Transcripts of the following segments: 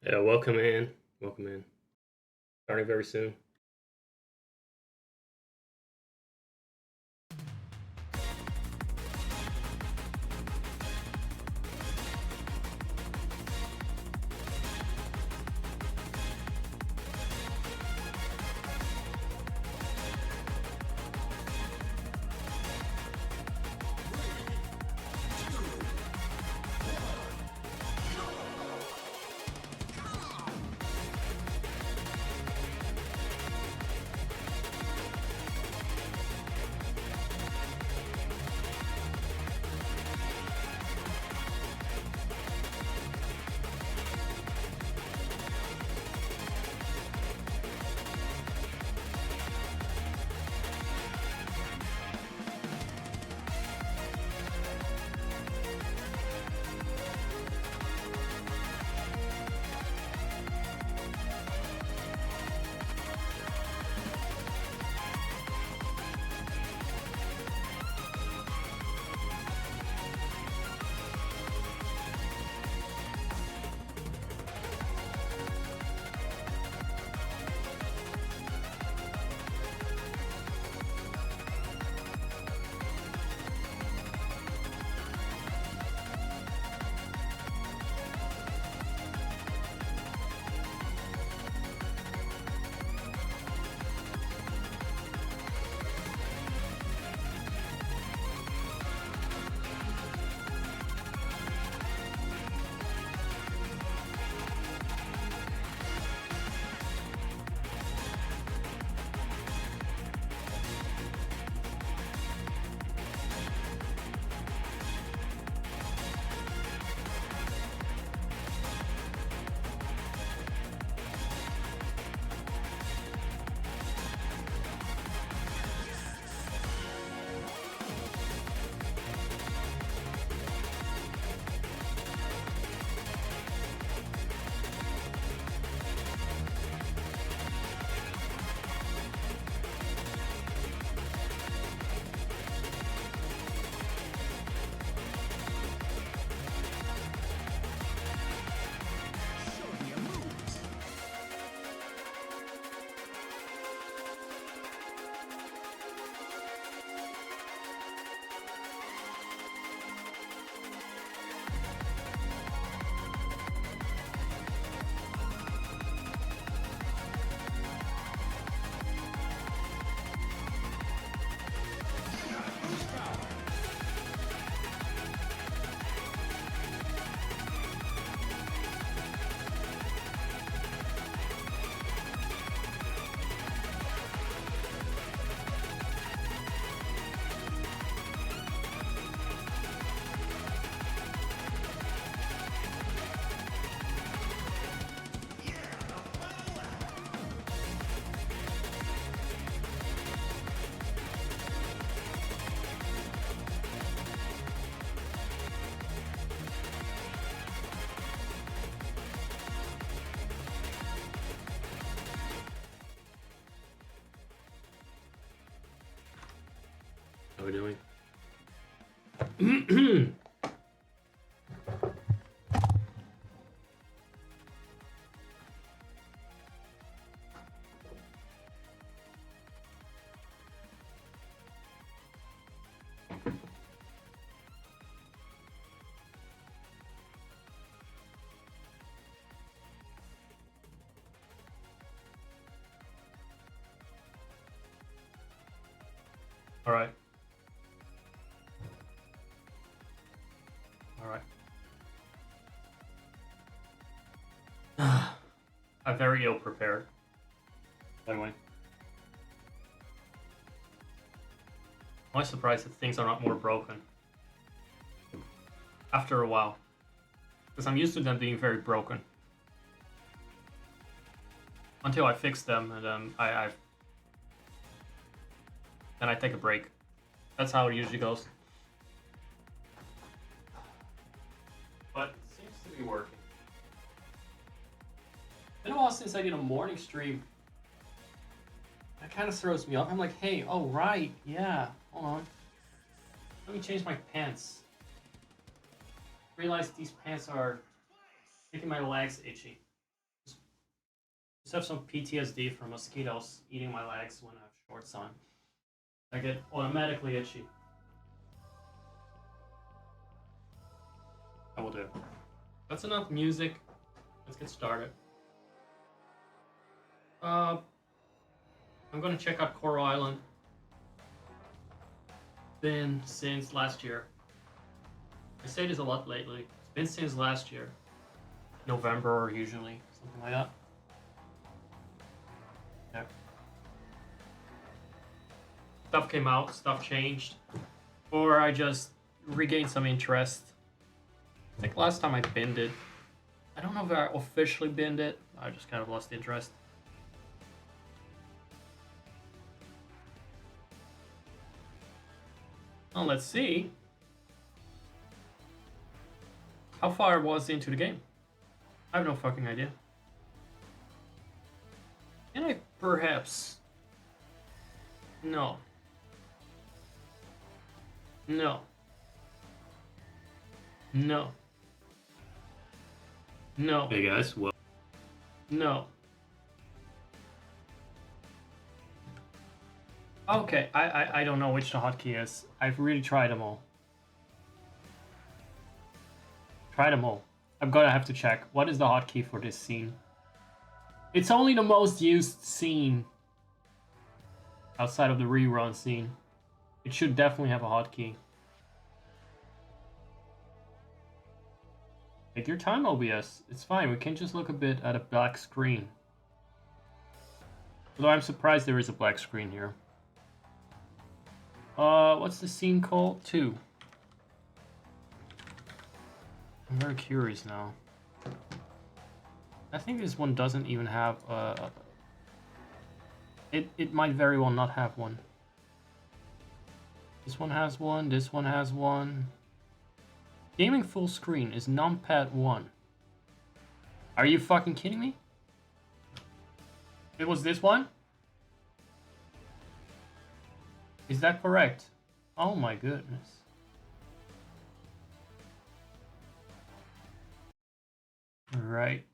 Yeah, welcome in. Welcome in. Starting very soon. How are we doing? All right. All right. I'm very ill prepared. By the way, I'm surprised that things are not more broken after a while, because I'm used to them being very broken until I fix them, and then I take a break. That's how it usually goes. But it seems to be working. It's been a while since I did a morning stream. That kind of throws me off. I'm like, hey, oh right, yeah, hold on. Let me change my pants. Realize these pants are making my legs itchy. Just have some PTSD from mosquitoes eating my legs when I have shorts on. I get automatically itchy. I will do. That's enough music. Let's get started. I'm gonna check out Coral Island. Been since last year. I say this a lot lately. It's been since last year. November or usually, something like that. Yeah. Stuff came out, stuff changed. Or I just regained some interest. I think last time I binned it. I don't know if I officially binned it. I just kind of lost interest. Well, let's see how far I was into the game. I have no fucking idea. Can I perhaps? No. No. No. No. Hey guys, well. No. Okay, I don't know which the hotkey is. I've really tried them all. Tried them all. I'm gonna have to check. What is the hotkey for this scene? It's only the most used scene outside of the rerun scene. It should definitely have a hotkey. Take your time, OBS. It's fine. We can just look a bit at a black screen. Although I'm surprised there is a black screen here. What's the scene called? 2. I'm very curious now. I think this one doesn't even have it might very well not have one. This one has one, this one has one. Gaming full screen is numpad 1. Are you fucking kidding me? It was this one? Is that correct? Oh my goodness. Right.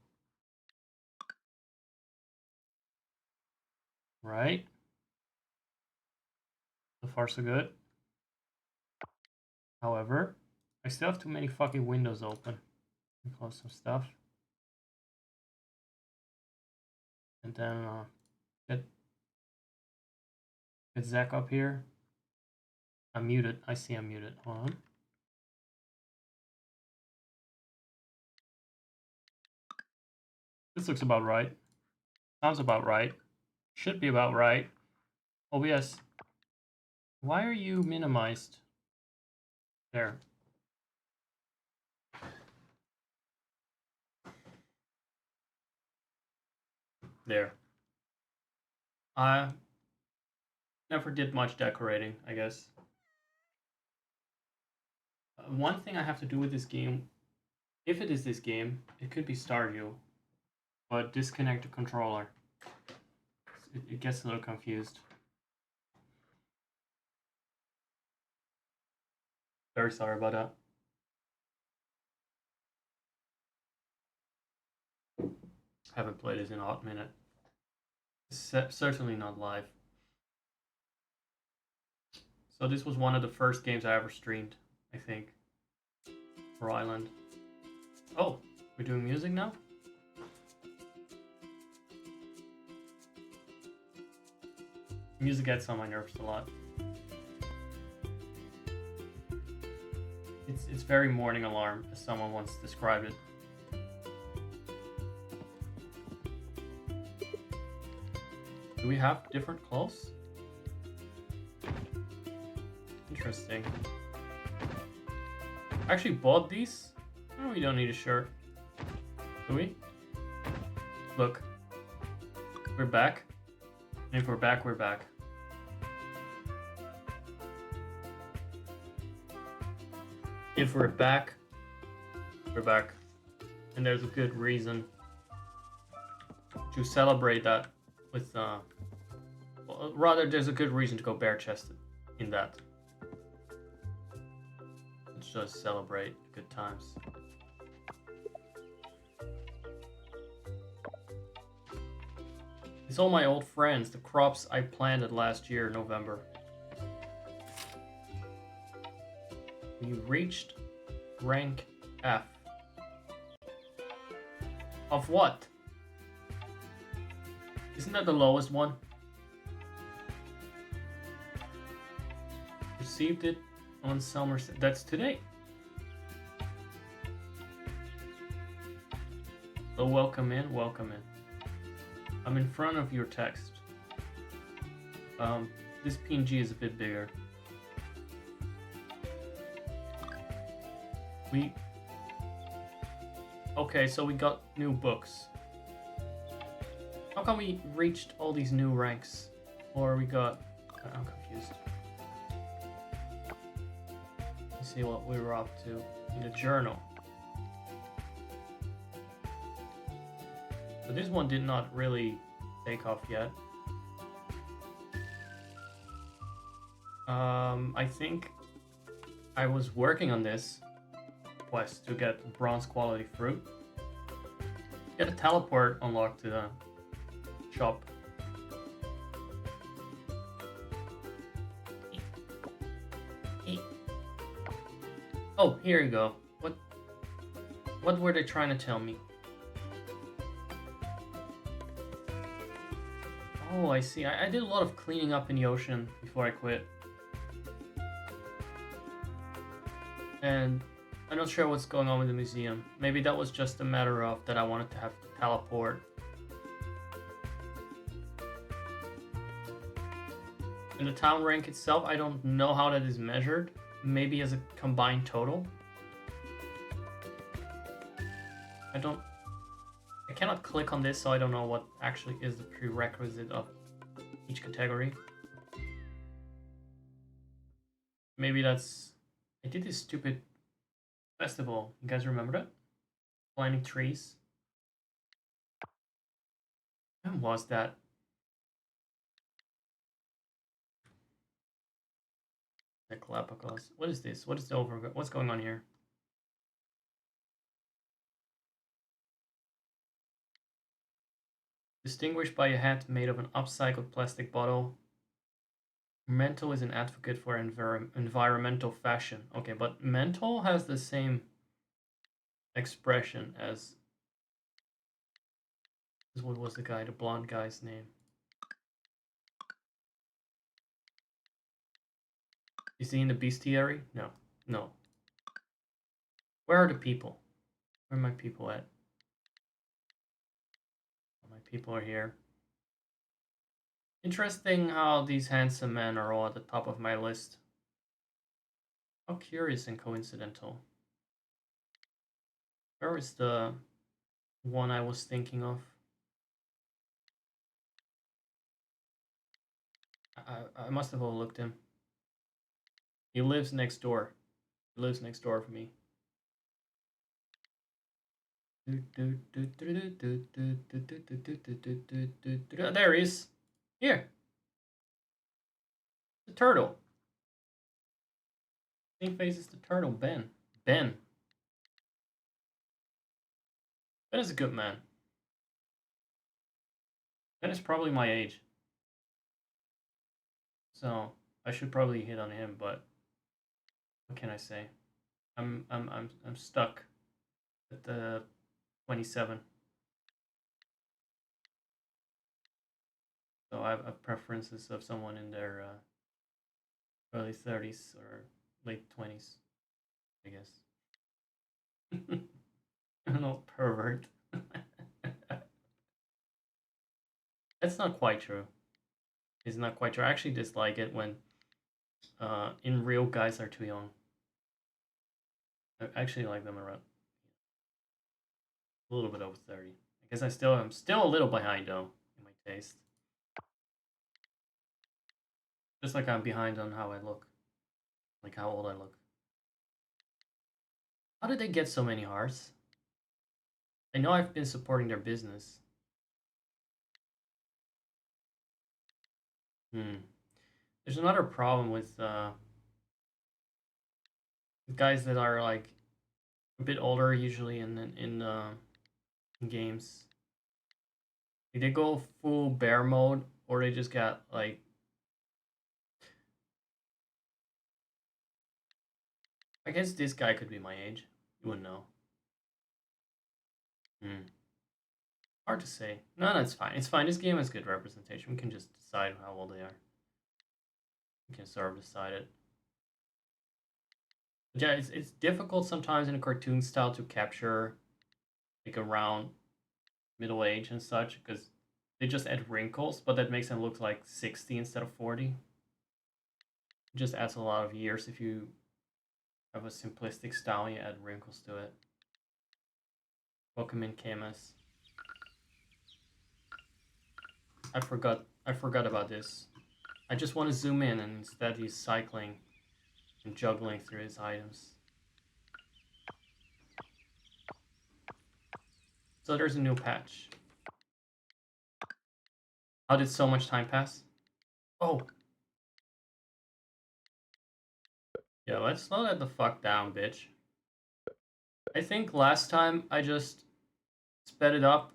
Right. So far so good. However, I still have too many fucking windows open. Let me close some stuff. And then get Zach up here. I'm muted. I see I'm muted. Hold on. This looks about right. Sounds about right. Should be about right. OBS. Why are you minimized? There. There. I never did much decorating, I guess. One thing I have to do with this game, if it is this game, it could be Stardew, but disconnect the controller. It gets a little confused. Very sorry about that. Haven't played this in a hot minute. Certainly not live. So this was one of the first games I ever streamed, I think. For Island. Oh, we're doing music now? Music gets on my nerves a lot. It's very morning alarm, as someone once described it. Do we have different clothes? Interesting. I actually bought these. Oh, we don't need a shirt. Do we? Look. We're back. And if we're back, we're back. If we're back, we're back. And there's a good reason to celebrate that with, well, rather there's a good reason to go bare-chested in that. Let's just celebrate good times. It's all my old friends, the crops I planted last year, November. We reached rank F. Of what? Isn't that the lowest one? Received it on Somerset. That's today. So welcome in, welcome in. I'm in front of your text. This PNG is a bit bigger. Okay, so we got new books. How come we reached all these new ranks? Or we got... I'm confused. Let's see what we were up to in the journal. So this one did not really take off yet. I think I was working on this quest to get bronze quality fruit. Get a teleport unlocked to the shop. Oh, here you go. What were they trying to tell me? Oh, I see. I did a lot of cleaning up in the ocean before I quit. And I'm not sure what's going on with the museum. Maybe that was just a matter of that I wanted to have to teleport. And the town rank itself, I don't know how that is measured. Maybe as a combined total. I cannot click on this, so I don't know what actually is the prerequisite of each category. Maybe that's... I did this stupid festival. You guys remember that? Planting trees. When was that? The Galapagos. What is this? What is the what's going on here? Distinguished by a hat made of an upcycled plastic bottle. Mental is an advocate for environmental fashion. Okay, but mental has the same expression as... What was the blonde guy's name? Is he in the bestiary? No. No. Where are the people? Where are my people at? My people are here. Interesting how these handsome men are all at the top of my list. How curious and coincidental. Where is the one I was thinking of? I must have overlooked him. He lives next door. He lives next door for me. There he is. Here. The turtle. Same face as the turtle, Ben. Ben. Ben is a good man. Ben is probably my age. So I should probably hit on him, but what can I say? I'm stuck at the 27. So I have preferences of someone in their early 30s or late 20s, I guess. I'm not pervert. That's not quite true. It's not quite true. I actually dislike it when in real guys are too young. I actually like them around a little bit over 30. I guess I'm still a little behind though in my taste. Just like I'm behind on how I look. Like how old I look. How did they get so many hearts? I know I've been supporting their business. There's another problem with guys that are like a bit older, usually in games. They go full bear mode, or they just got like. I guess this guy could be my age. You wouldn't know. Hmm. Hard to say. No, that's fine. It's fine. This game has good representation. We can just decide how old they are. We can sort of decide it. But yeah, it's difficult sometimes in a cartoon style to capture like around middle age and such because they just add wrinkles, but that makes them look like 60 instead of 40. It just adds a lot of years if you have a simplistic style and you add wrinkles to it. Welcome in, Camus. I forgot about this. I just want to zoom in and instead he's cycling and juggling through his items. So there's a new patch. How did so much time pass? Oh. Yeah, let's slow that the fuck down, bitch. I think last time I just sped it up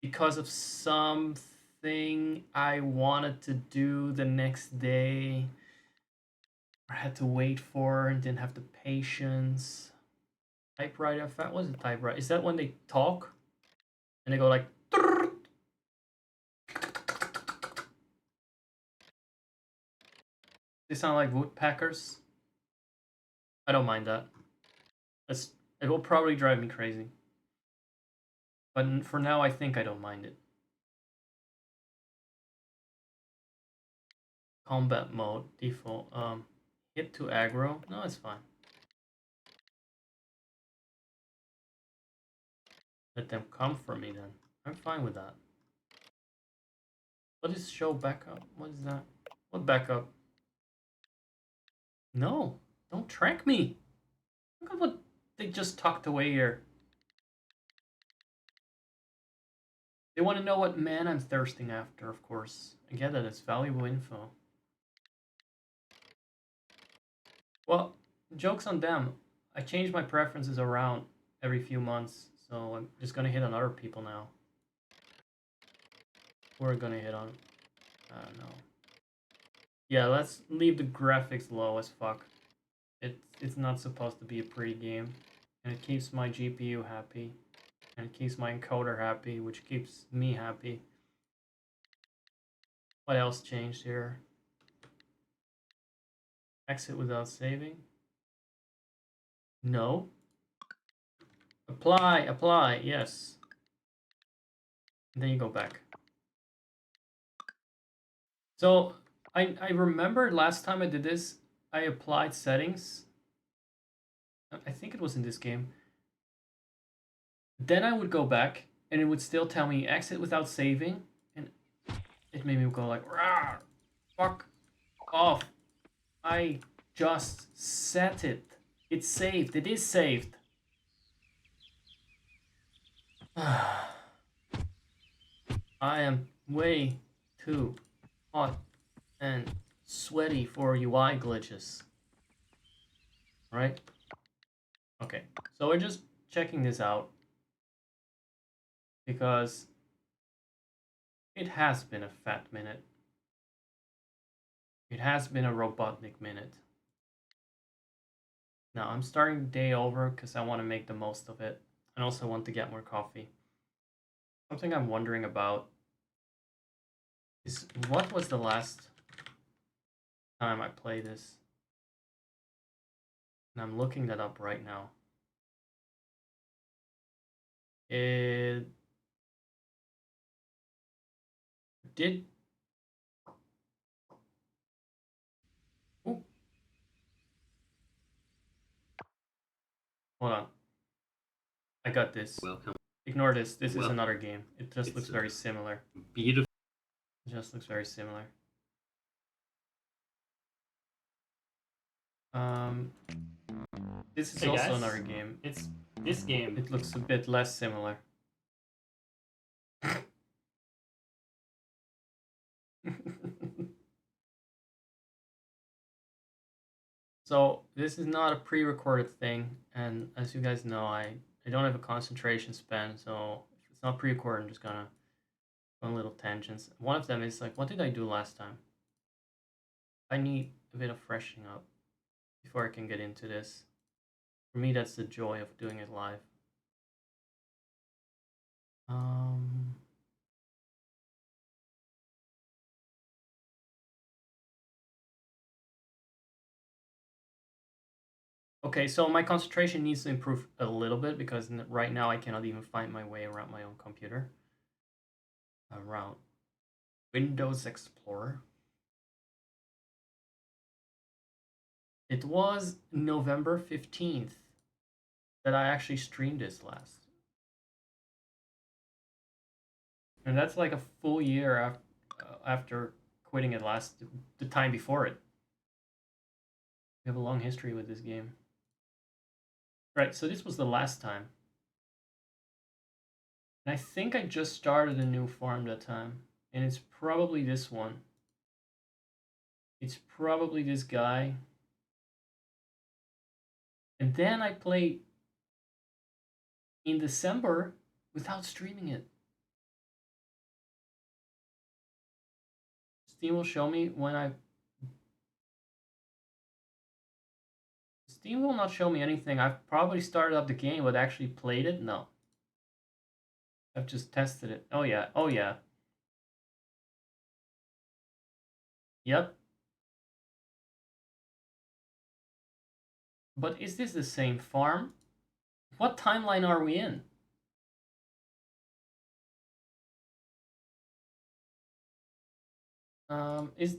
because of something I wanted to do the next day. I had to wait for and didn't have the patience. Typewriter effect? What is a typewriter? Is that when they talk? And they go like... They sound like woodpeckers. I don't mind that. It will probably drive me crazy. But for now, I think I don't mind it. Combat mode, default. Hit to aggro. No, it's fine. Let them come for me then. I'm fine with that. What is show backup? What is that? What backup? No, don't track me. Look at what they just tucked away here. They want to know what man I'm thirsting after, of course. I get that, it's valuable info. Well, joke's on them. I change my preferences around every few months, so I'm just gonna hit on other people now. We're gonna hit on... I don't know. Yeah, let's leave the graphics low as fuck. It's not supposed to be a pretty game. And it keeps my GPU happy. And it keeps my encoder happy, which keeps me happy. What else changed here? Exit without saving? No. Apply, yes. And then you go back. So, I remember last time I did this, I applied settings. I think it was in this game. Then I would go back, and it would still tell me exit without saving, and it made me go like, rah, fuck off. I just set it. It's saved. It is saved. I am way too hot and sweaty for UI glitches. Right? Okay, so we're just checking this out because it has been a fat minute. It has been a Robotnik minute. Now I'm starting the day over because I want to make the most of it and also want to get more coffee. Something I'm wondering about is what was the last time I played this? And I'm looking that up right now. It did... Ooh. Hold on. I got this. Welcome. Ignore this. This is another game. It just looks very similar. Beautiful. It just looks very similar. This is also guys. another game. It's this game. It looks a bit less similar. So this is not a pre-recorded thing, and as you guys know, I don't have a concentration span, so if it's not pre-recorded, I'm just gonna tangents. One of them is like, what did I do last time? I need a bit of freshening up before I can get into this. For me, that's the joy of doing it live. Okay, so my concentration needs to improve a little bit because right now I cannot even find my way around my own computer. Around Windows Explorer. It was November 15th that I actually streamed this last. And that's like a full year after quitting it the time before it. We have a long history with this game. Right, so this was the last time. And I think I just started a new farm that time. And it's probably this one. It's probably this guy. And then I played in December without streaming it. Steam will show me when I... Steam will not show me anything. I've probably started up the game, but actually played it? No. I've just tested it. Oh yeah, oh yeah. Yep. But is this the same farm? What timeline are we in? Is...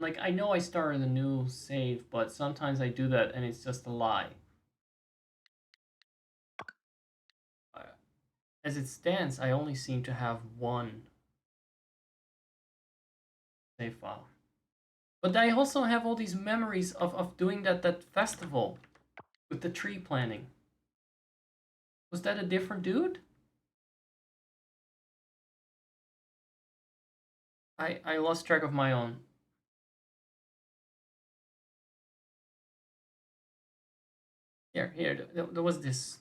Like, I know I started a new save, but sometimes I do that and it's just a lie. As it stands, I only seem to have one save file. But I also have all these memories of doing that festival with the tree planting. Was that a different dude? I lost track of my own. Here, there was this.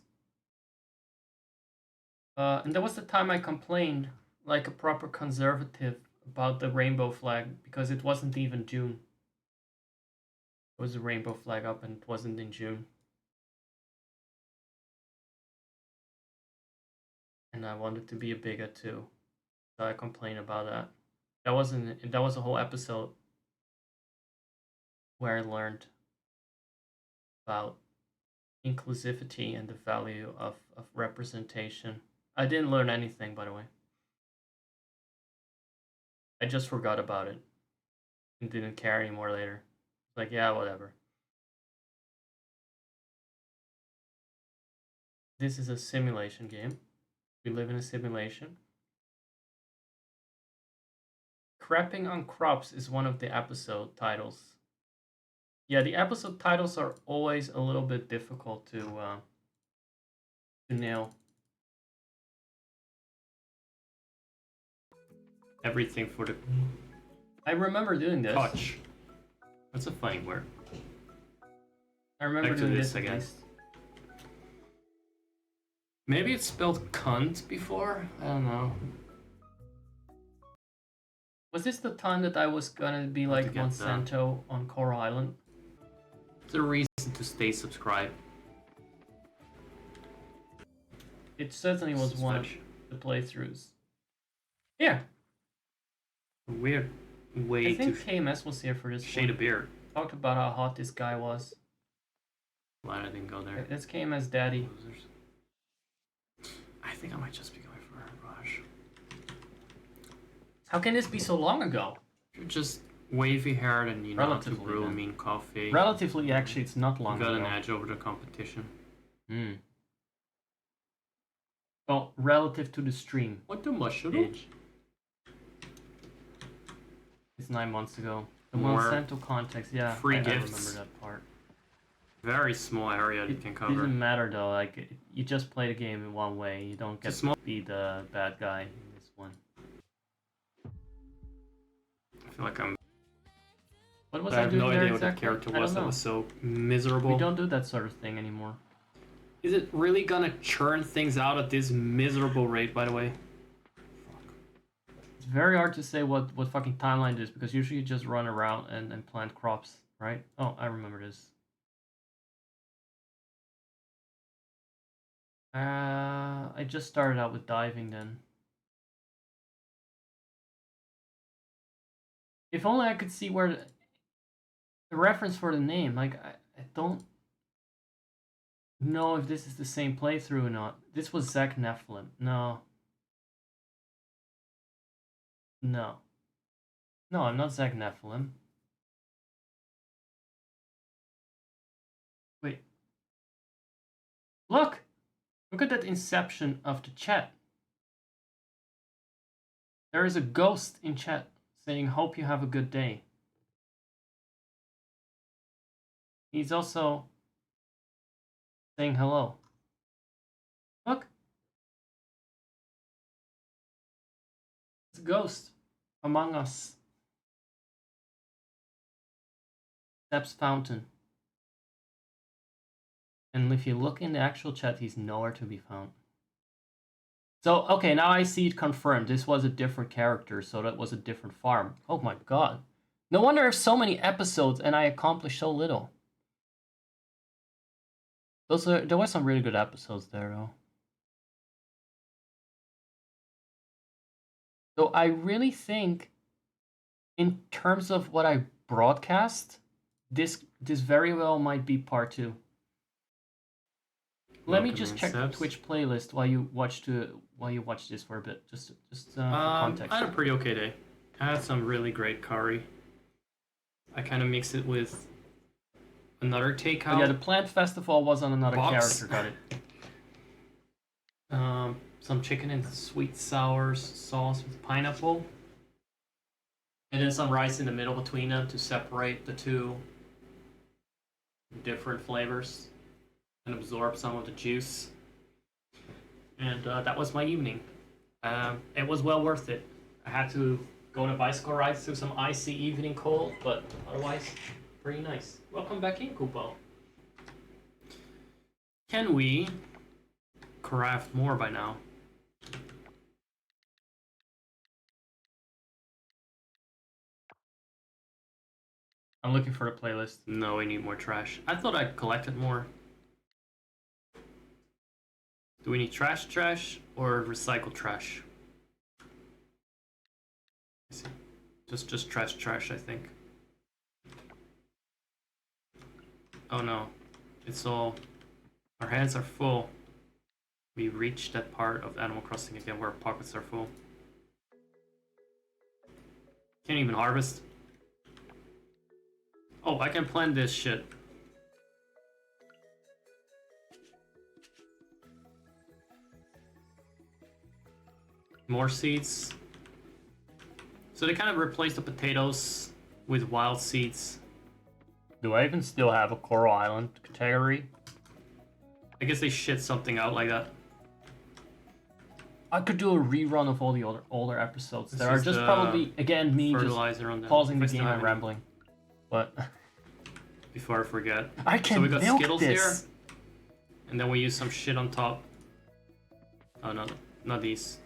And that was the time I complained, like a proper conservative, about the rainbow flag, because it wasn't even June. There was a rainbow flag up and it wasn't in June. And I wanted to be a bigot too. So I complained about that. That was a whole episode where I learned about inclusivity and the value of representation. I didn't learn anything, by the way. I just forgot about it and didn't care anymore later. Like, yeah, whatever. This is a simulation game. We live in a simulation. Crapping on crops is one of the episode titles. Yeah, the episode titles are always a little bit difficult to nail. Everything for the... I remember doing this. Touch. That's a funny word. I remember doing this again. Maybe it's spelled cunt before? I don't know. Was this the time that I was gonna be like Monsanto on Coral Island? It's a reason to stay subscribed. It certainly was one of the playthroughs. Yeah. Weird way to... I think KMS was here for this shade a beer. Talked about how hot this guy was. Glad I didn't go there. That's KMS daddy. Losers. I think I might just be going for a rush. How can this be so long ago? You're just wavy haired and you know how to brew mean coffee. Relatively, actually, it's not long ago. You got an edge over the competition. Hmm. Well, relative to the stream. What the mushroom? It's 9 months ago. The More Monsanto context, yeah. Free I gifts. remember that part. Very small area you can cover. It doesn't matter though. Like, you just play the game in one way. You don't get to be the bad guy in this one. I feel like I'm... What was I have no idea exactly? what that character was. That was so miserable. We don't do that sort of thing anymore. Is it really gonna churn things out at this miserable rate, by the way? Fuck. It's very hard to say what fucking timeline it is because usually you just run around and plant crops, right? Oh, I remember this. I just started out with diving then. If only I could see where the reference for the name. Like I don't know if this is the same playthrough or not. This was Zach Nephilim. No. No. No, I'm not Zach Nephilim. Wait. Look! Look at that inception of the chat. There is a ghost in chat saying, hope you have a good day. He's also saying hello. Look. It's a ghost among us. Steps Fountain. And if you look in the actual chat, he's nowhere to be found. So, okay, now I see it confirmed. This was a different character, so that was a different farm. Oh my god. No wonder there's so many episodes and I accomplished so little. There were some really good episodes there, though. So I really think, in terms of what I broadcast, this very well might be part 2. Let me just check the Twitch playlist while you watch this for a bit, just for context. I had a pretty okay day. I had some really great curry. I kind of mixed it with another takeout. Oh, yeah, the plant festival was on another character. Got it. Some chicken and sweet sour sauce with pineapple, and then some rice in the middle between them to separate the two different flavors and absorb some of the juice. And that was my evening. It was well worth it. I had to go on a bicycle ride through some icy evening cold, but otherwise, pretty nice. Welcome back in, Kupo. Can we craft more by now? I'm looking for the playlist. No, we need more trash. I thought I collected more. Do we need trash or recycled trash? Just trash, I think. Oh no, it's all, our hands are full. We reached that part of Animal Crossing again where our pockets are full. Can't even harvest. Oh, I can plant this shit. More seeds. So they kind of replaced the potatoes with wild seeds. Do I even still have a Coral Island category? I guess they shit something out like that. I could do a rerun of all the older episodes. There are just probably, again, me just pausing the game and rambling. But before I forget. I can So we got milk Skittles this. here. And then we use some shit on top. Oh no, not these.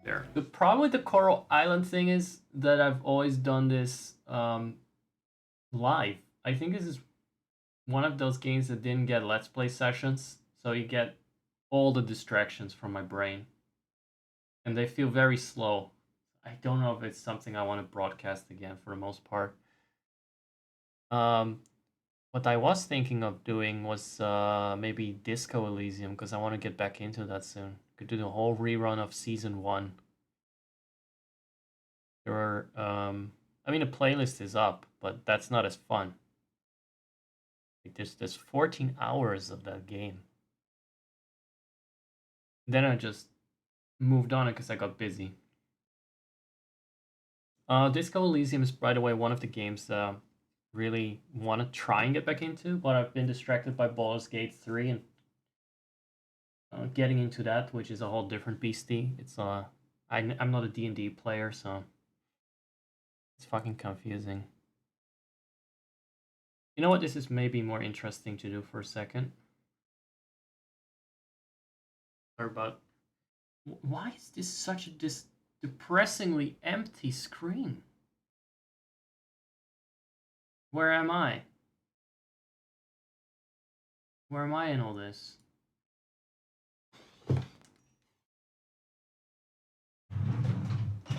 There. The problem with the Coral Island thing is that I've always done this live. I think this is one of those games that didn't get Let's Play sessions, so you get all the distractions from my brain. And they feel very slow. I don't know if it's something I want to broadcast again for the most part. What I was thinking of doing was maybe Disco Elysium, because I want to get back into that soon. Could do the whole rerun of Season 1. There are, I mean, the playlist is up, but that's not as fun. Like there's 14 hours of that game. Then I just moved on because I got busy. Disco Elysium is, by the way, one of the games that I really want to try and get back into, but I've been distracted by Baldur's Gate 3 and getting into that, which is a whole different beastie. It's I'm not a D&D player, so it's fucking confusing. You know what? This is maybe more interesting to do for a second. Sorry about. Why is this such a depressingly empty screen. Where am I? Where am I in all this?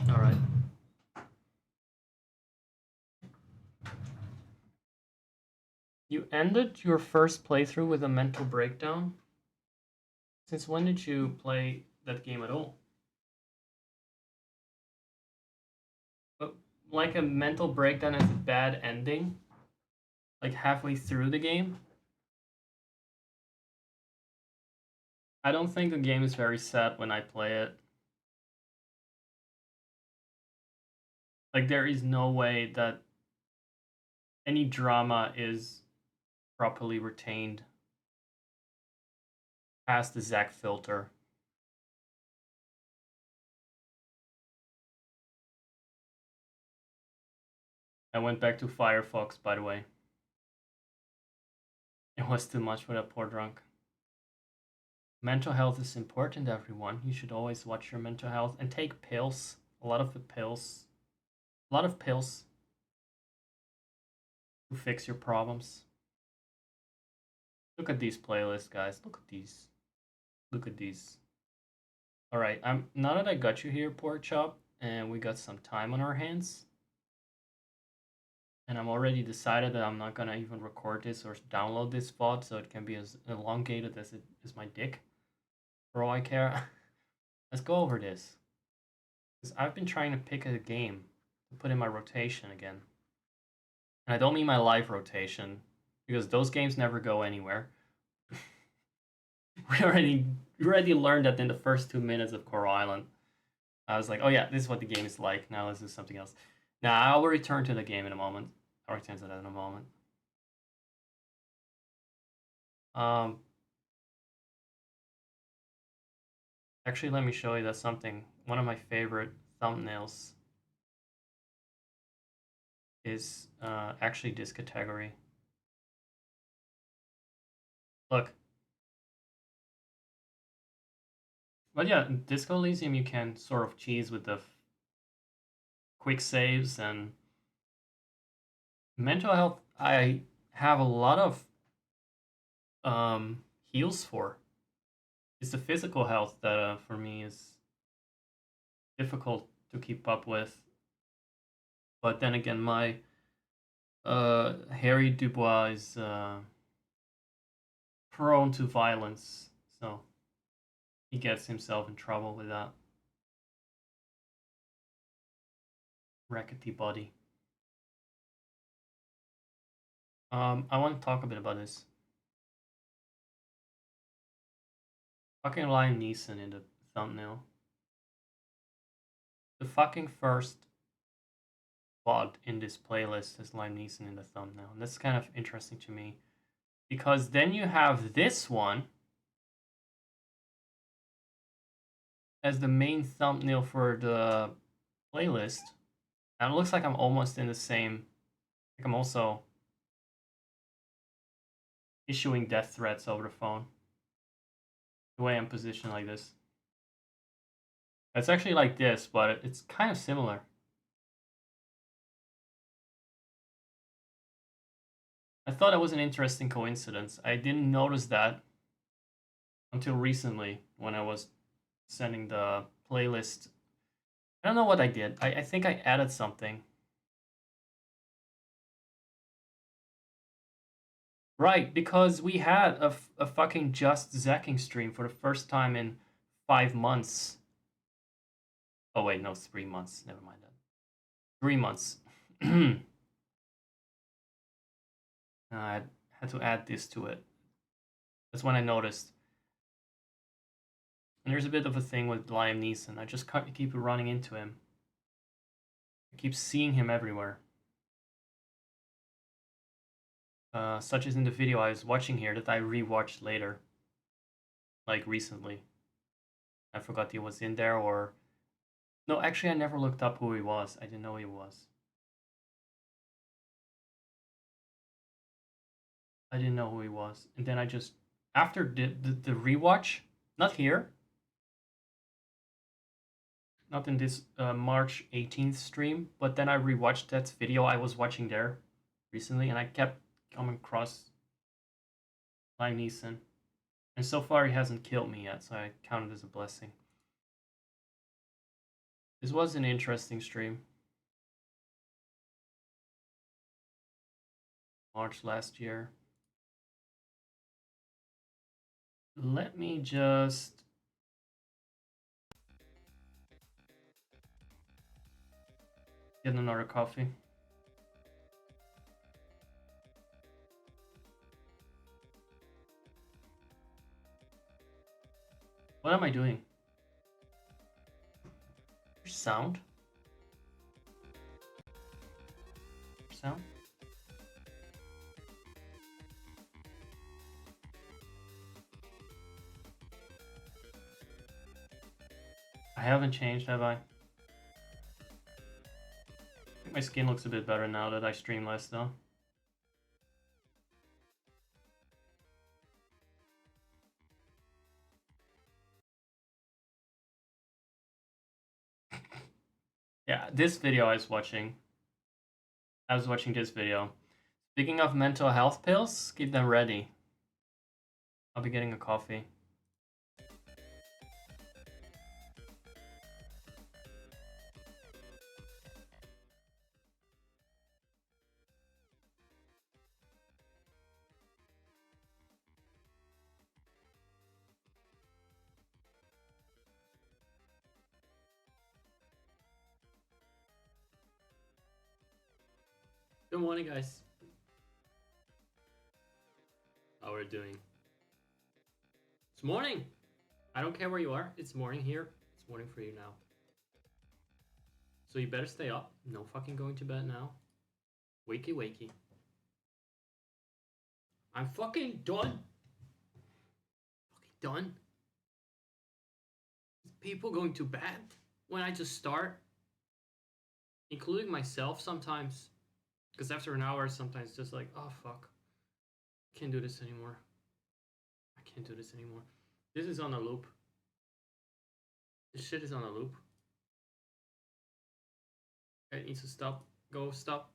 All right. You ended your first playthrough with a mental breakdown? Since when did you play that game at all? But like a mental breakdown is a bad ending? Like halfway through the game? I don't think the game is very sad when I play it. Like there is no way that any drama is properly retained past the Zach filter. I went back to Firefox, by the way. It was too much for that poor drunk. Mental health is important, everyone. You should always watch your mental health and take pills. A lot of pills to fix your problems. Look at these playlists, guys. Look at these. Look at these. All right, now that I got you here, Pork Chop, and we got some time on our hands, and I'm already decided that I'm not gonna even record this or download this VOD, so it can be as elongated as it is my dick. For all I care, let's go over this. Because I've been trying to pick a game to put in my rotation again. And I don't mean my live rotation, because those games never go anywhere. we already learned that in the first 2 minutes of Coral Island. I was like, oh yeah, this is what the game is like. Now let's do something else. Now I will return to the game in a moment. I'll return to that in a moment. Actually, let me show you that something. One of my favorite thumbnails is actually this category. Look. But yeah, in Disco Elysium you can sort of cheese with the quick saves and mental health. I have a lot of heals for. It's the physical health that for me is difficult to keep up with. But then again, my Harry Dubois is prone to violence, so he gets himself in trouble with that. Rackety body. I want to talk a bit about this. Fucking Liam Neeson in the thumbnail. The fucking first VOD in this playlist has Liam Neeson in the thumbnail. And that's kind of interesting to me. Because then you have this one as the main thumbnail for the playlist. And it looks like I'm almost in the same. Like I'm also issuing death threats over the phone. The way I'm positioned like this. It's actually like this, but it's kind of similar. I thought that was an interesting coincidence. I didn't notice that until recently when I was sending the playlist. I don't know what I did. I think I added something. Right, because we had a fucking Just Zacking stream for the first time in 5 months. Oh wait, no, 3 months. Never mind that. 3 months. I had to add this to it. That's when I noticed. And there's a bit of a thing with Liam Neeson. I just keep running into him. I keep seeing him everywhere. Such as in the video I was watching here that I rewatched later. Like recently. I forgot he was in there or... No, actually I never looked up who he was. I didn't know he was. I didn't know who he was. And then I just... After the rewatch, not here. not in this March 18th stream, but then I rewatched that video I was watching there recently, and I kept coming across Liam Neeson. And so far he hasn't killed me yet, so I count it as a blessing. This was an interesting stream. March last year. Let me just... get another coffee. What am I doing? Sound? Sound? I haven't changed, have I? I think my skin looks a bit better now that I stream less, though. Yeah, this video I was watching this video. Speaking of mental health pills, keep them ready. I'll be getting a coffee. Good morning, guys. How are you doing? It's morning. I don't care where you are. It's morning here. It's morning for you now. So you better stay up. No fucking going to bed now. Wakey, wakey. I'm fucking done. Fucking done. People going to bed when I just start, including myself sometimes. Because after an hour, sometimes just like, oh fuck, can't do this anymore. I can't do this anymore. This is on a loop. This shit is on a loop. It needs to stop. Go, stop.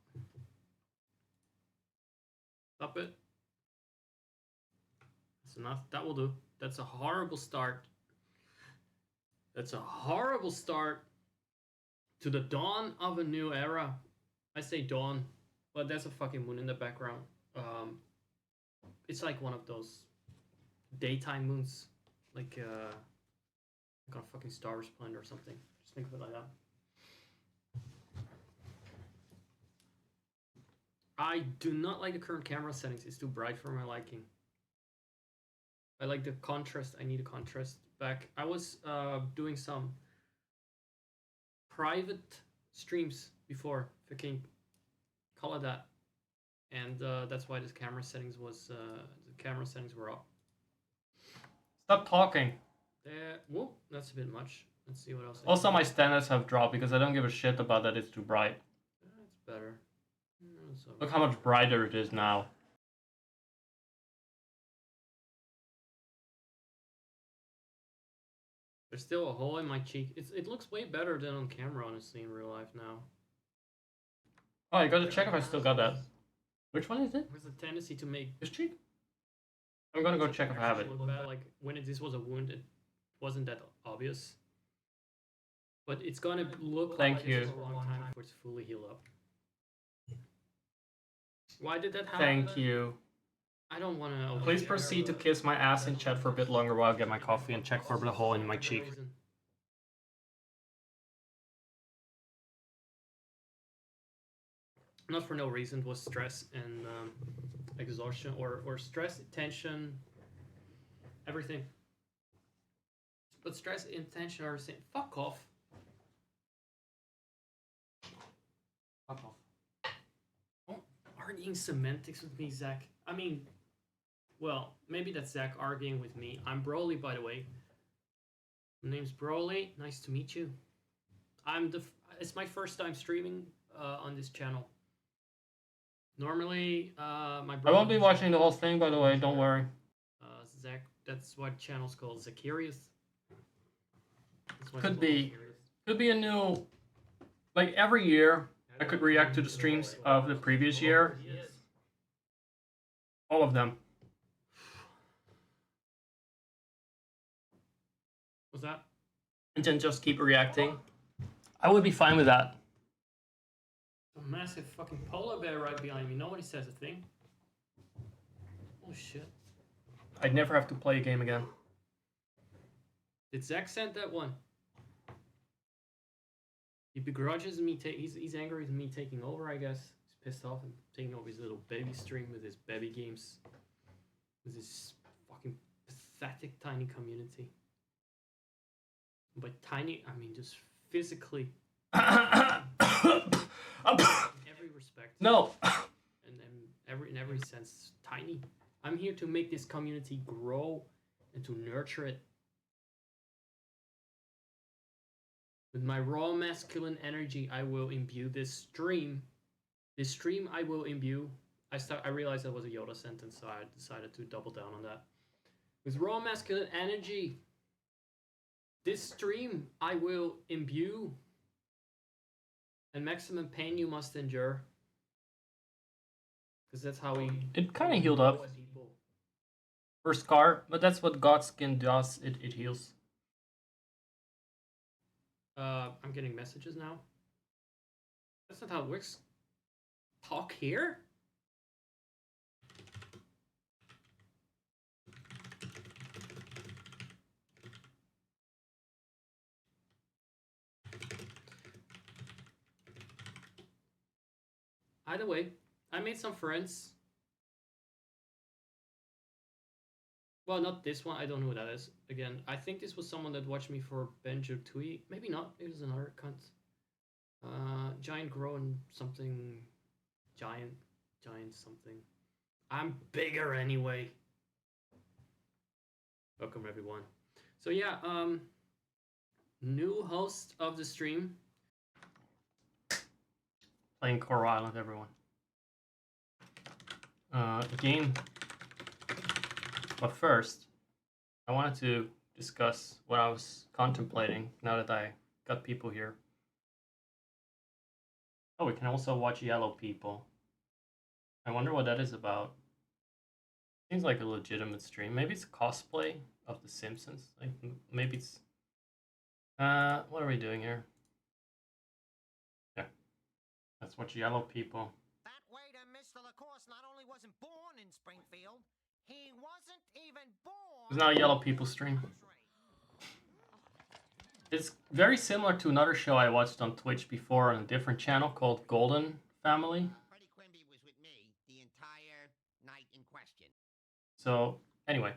Stop it. That's enough. That will do. That's a horrible start. That's a horrible start to the dawn of a new era. I say dawn. But there's a fucking moon in the background. It's like one of those daytime moons, like on a fucking Star Wars planet or something. Just think of it like that. I do not like the current camera settings. It's too bright for my liking. I like the contrast. I need a contrast back. I was doing some private streams before, if I can call it that, and that's why this camera settings was the camera settings were up. Stop talking. Whoa, that's a bit much. Let's see what else. Also, my standards have dropped because I don't give a shit about that it's too bright. It's better. Look how much brighter it is now. There's still a hole in my cheek. It looks way better than on camera, honestly, in real life now. Oh, I gotta check if I still got that. Which one is it? There's a tendency to make This cheek? I'm gonna go check if I have it. Like when this was a wound, it wasn't that obvious. But it's gonna look Thank like you. it's a long time before it's fully healed up. Why did that happen? Thank you. I don't want to. Please proceed to kiss my ass in chat for a bit longer while I get my coffee and check for the hole in my cheek. Not for no reason. It was stress and exhaustion, or stress, tension, everything. But stress and tension are the same. Fuck off. Fuck off. Don't arguing semantics with me, Zach. I mean, well, maybe that's Zach arguing with me. I'm Broly, by the way. My name's Broly. Nice to meet you. It's my first time streaming on this channel. Normally, my brother... I won't be watching the whole thing, by the way, don't worry. Zach, that's what channel's called, Zacharias. Could be. Could be a new, like every year, I could react to the streams of the previous year. All of them. What's that? And then just keep reacting. I would be fine with that. A massive fucking polar bear right behind me. Nobody says a thing. Oh shit. I'd never have to play a game again. Did Zach send that one? He begrudges me. He's angry with me taking over, I guess. He's pissed off and taking over his little baby stream with his baby games. With his fucking pathetic tiny community. By tiny, I mean just physically. In every respect. No. And in every sense, tiny. I'm here to make this community grow and to nurture it. With my raw masculine energy, I will imbue this stream. This stream I will imbue. I realized that was a Yoda sentence, so I decided to double down on that. With raw masculine energy, this stream I will imbue. And maximum pain you must endure. Because that's how we... It kind of healed up. First scar, but that's what Godskin does. It heals. I'm getting messages now. That's not how it works. Talk here? Either way, I made some friends. Well, not this one. I don't know who that is. Again, I think this was someone that watched me for Benjo Tui. Maybe not. Maybe it's another cunt. Giant grown something. Giant something. I'm bigger anyway. Welcome everyone. So yeah, new host of the stream. Playing Coral Island, everyone. Game. But first, I wanted to discuss what I was contemplating now that I got people here. Oh, we can also watch yellow people. I wonder what that is about. Seems like a legitimate stream. Maybe it's cosplay of The Simpsons. Like maybe it's. What are we doing here? Yeah, let's watch yellow people. That waiter, Mr. Lacoste, not only wasn't born in Springfield, he wasn't even born. It's not a yellow people stream. It's very similar to another show I watched on Twitch before on a different channel called Golden Family. Freddie Quimby was with me the entire night in question. So, anyway.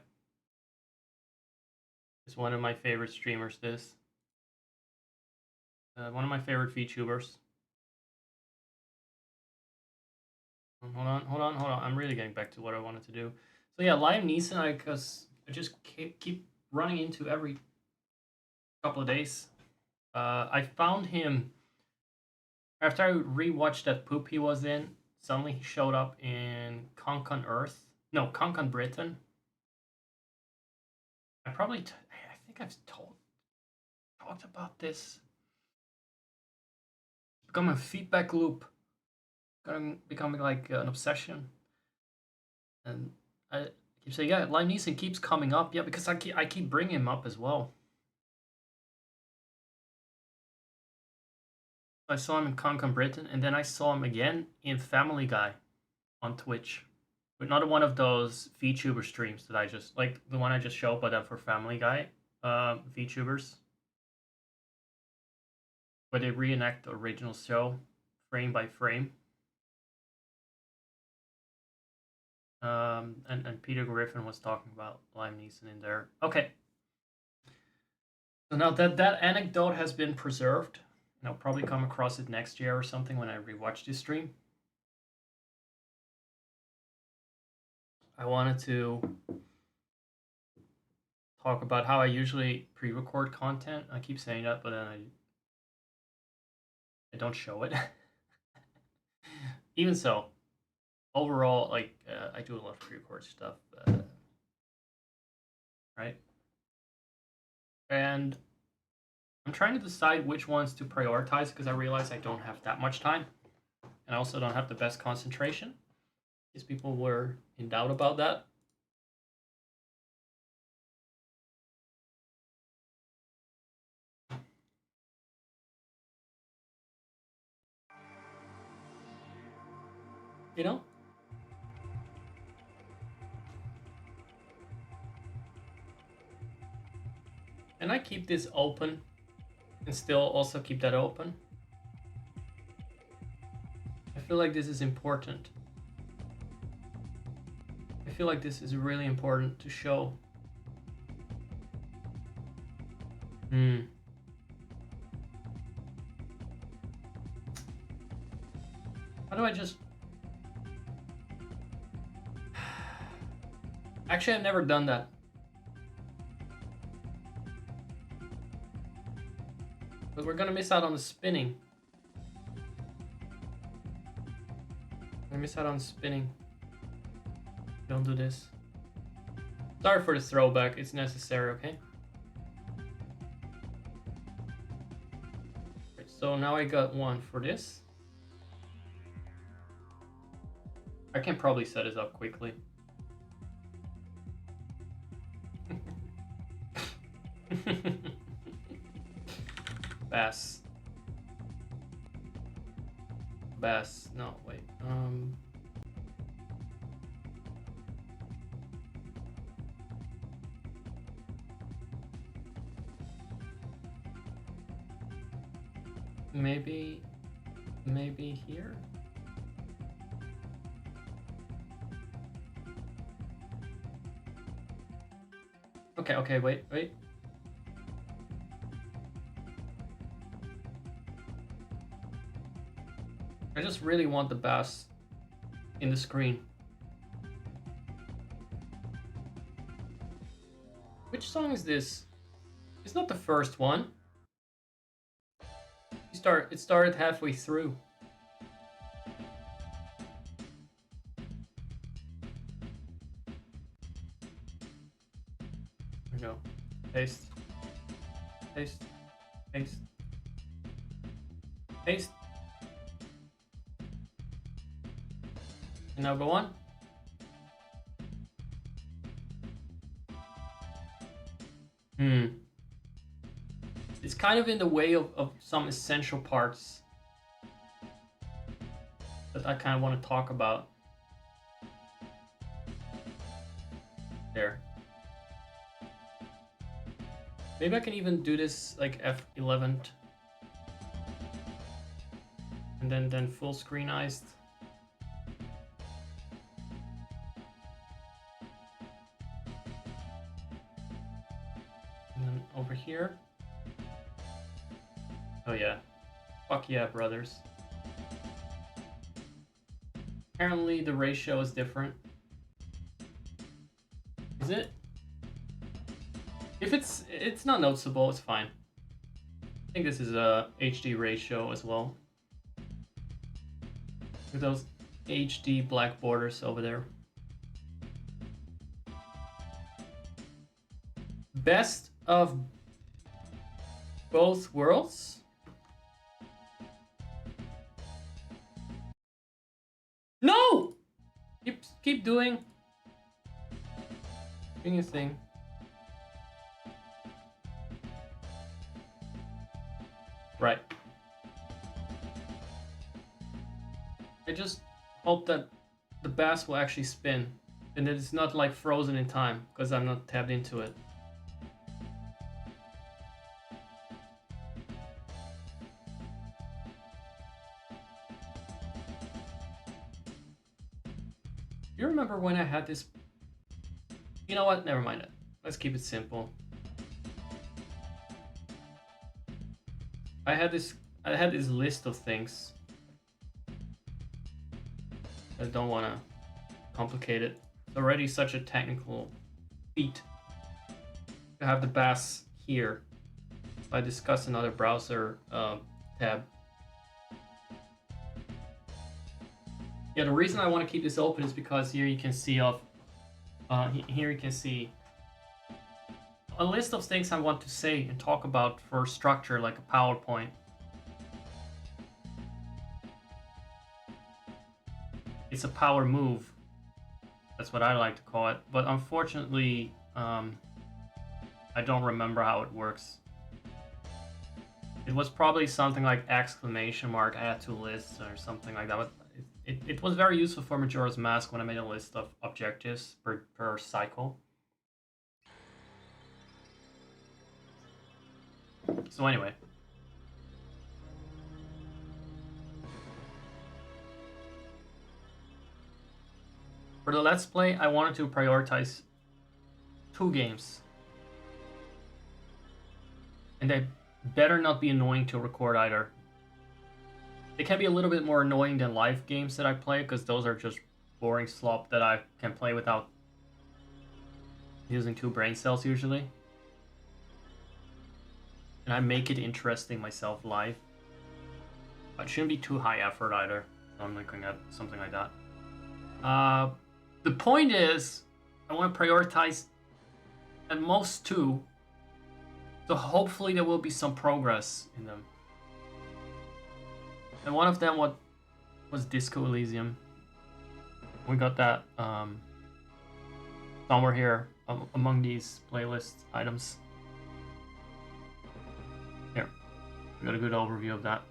It's one of my favorite streamers, this. One of my favorite VTubers. Hold on. I'm really getting back to what I wanted to do. So yeah, Liam Neeson, because I just keep running into every couple of days. I found him after I rewatched that poop he was in. Suddenly he showed up in Conk on Earth. No, Conk on Britain. I think I've talked about this. Become a feedback loop. Becoming like an obsession. And I keep saying, yeah, Liam Neeson keeps coming up. Yeah, because I keep bringing him up as well. I saw him in Conk on Britain, and then I saw him again in Family Guy on Twitch. But not one of those VTuber streams that I just, like the one I just showed, but for Family Guy VTubers. Where they reenact the original show, frame by frame. And Peter Griffin was talking about Liam Neeson in there. Okay. So now that anecdote has been preserved, and I'll probably come across it next year or something when I rewatch this stream. I wanted to talk about how I usually pre-record content. I keep saying that, but then I don't show it. Even so, overall, like I do a lot of pre-record stuff, right? And I'm trying to decide which ones to prioritize because I realize I don't have that much time. And I also don't have the best concentration. These people were in doubt about that. You know? And I keep this open and still also keep that open. I feel like this is important. I feel like this is really important to show. How do I just... Actually, I've never done that. But we're gonna miss out on the spinning. We're gonna miss out on the spinning. Don't do this. Sorry for the throwback, it's necessary, okay? Right, so now I got one for this. I can probably set this up quickly. Bass. Bass. No, wait. Maybe here? Okay, wait. I just really want the bass in the screen. Which song is this? It's not the first one. It started halfway through. There we go. Paste. Paste. Paste. Paste. And now go on. It's kind of in the way of some essential parts that I kind of want to talk about. There. Maybe I can even do this like F11 and then full screenized. And then over here. Oh yeah. Fuck yeah, brothers. Apparently the ratio is different. Is it? If it's not noticeable, it's fine. I think this is a HD ratio as well. With those HD black borders over there. Best of both worlds? No! Keep doing your thing. Right. I just hope that the bass will actually spin and that it's not like frozen in time because I'm not tabbed into it. You remember when I had this? You know what? Never mind it. Let's keep it simple. I had this list of things. I don't want to complicate it. It's already such a technical feat to have the bass here. If I discuss another browser tab. Yeah, the reason I want to keep this open is because here you can see a list of things I want to say and talk about for structure, like a PowerPoint. It's a power move. That's what I like to call it. But unfortunately, I don't remember how it works. It was probably something like exclamation mark add to list or something like that. But it was very useful for Majora's Mask when I made a list of objectives per cycle. So anyway. For the Let's Play, I wanted to prioritize 2 games. And they better not be annoying to record either. They can be a little bit more annoying than live games that I play, because those are just boring slop that I can play without using 2 brain cells usually. And I make it interesting myself live. But it shouldn't be too high effort either. So I'm looking at something like that. The point is, I want to prioritize at most 2. So hopefully there will be some progress in them. And one of them was Disco Elysium. We got that somewhere here among these playlist items. Here, we got a good overview of that.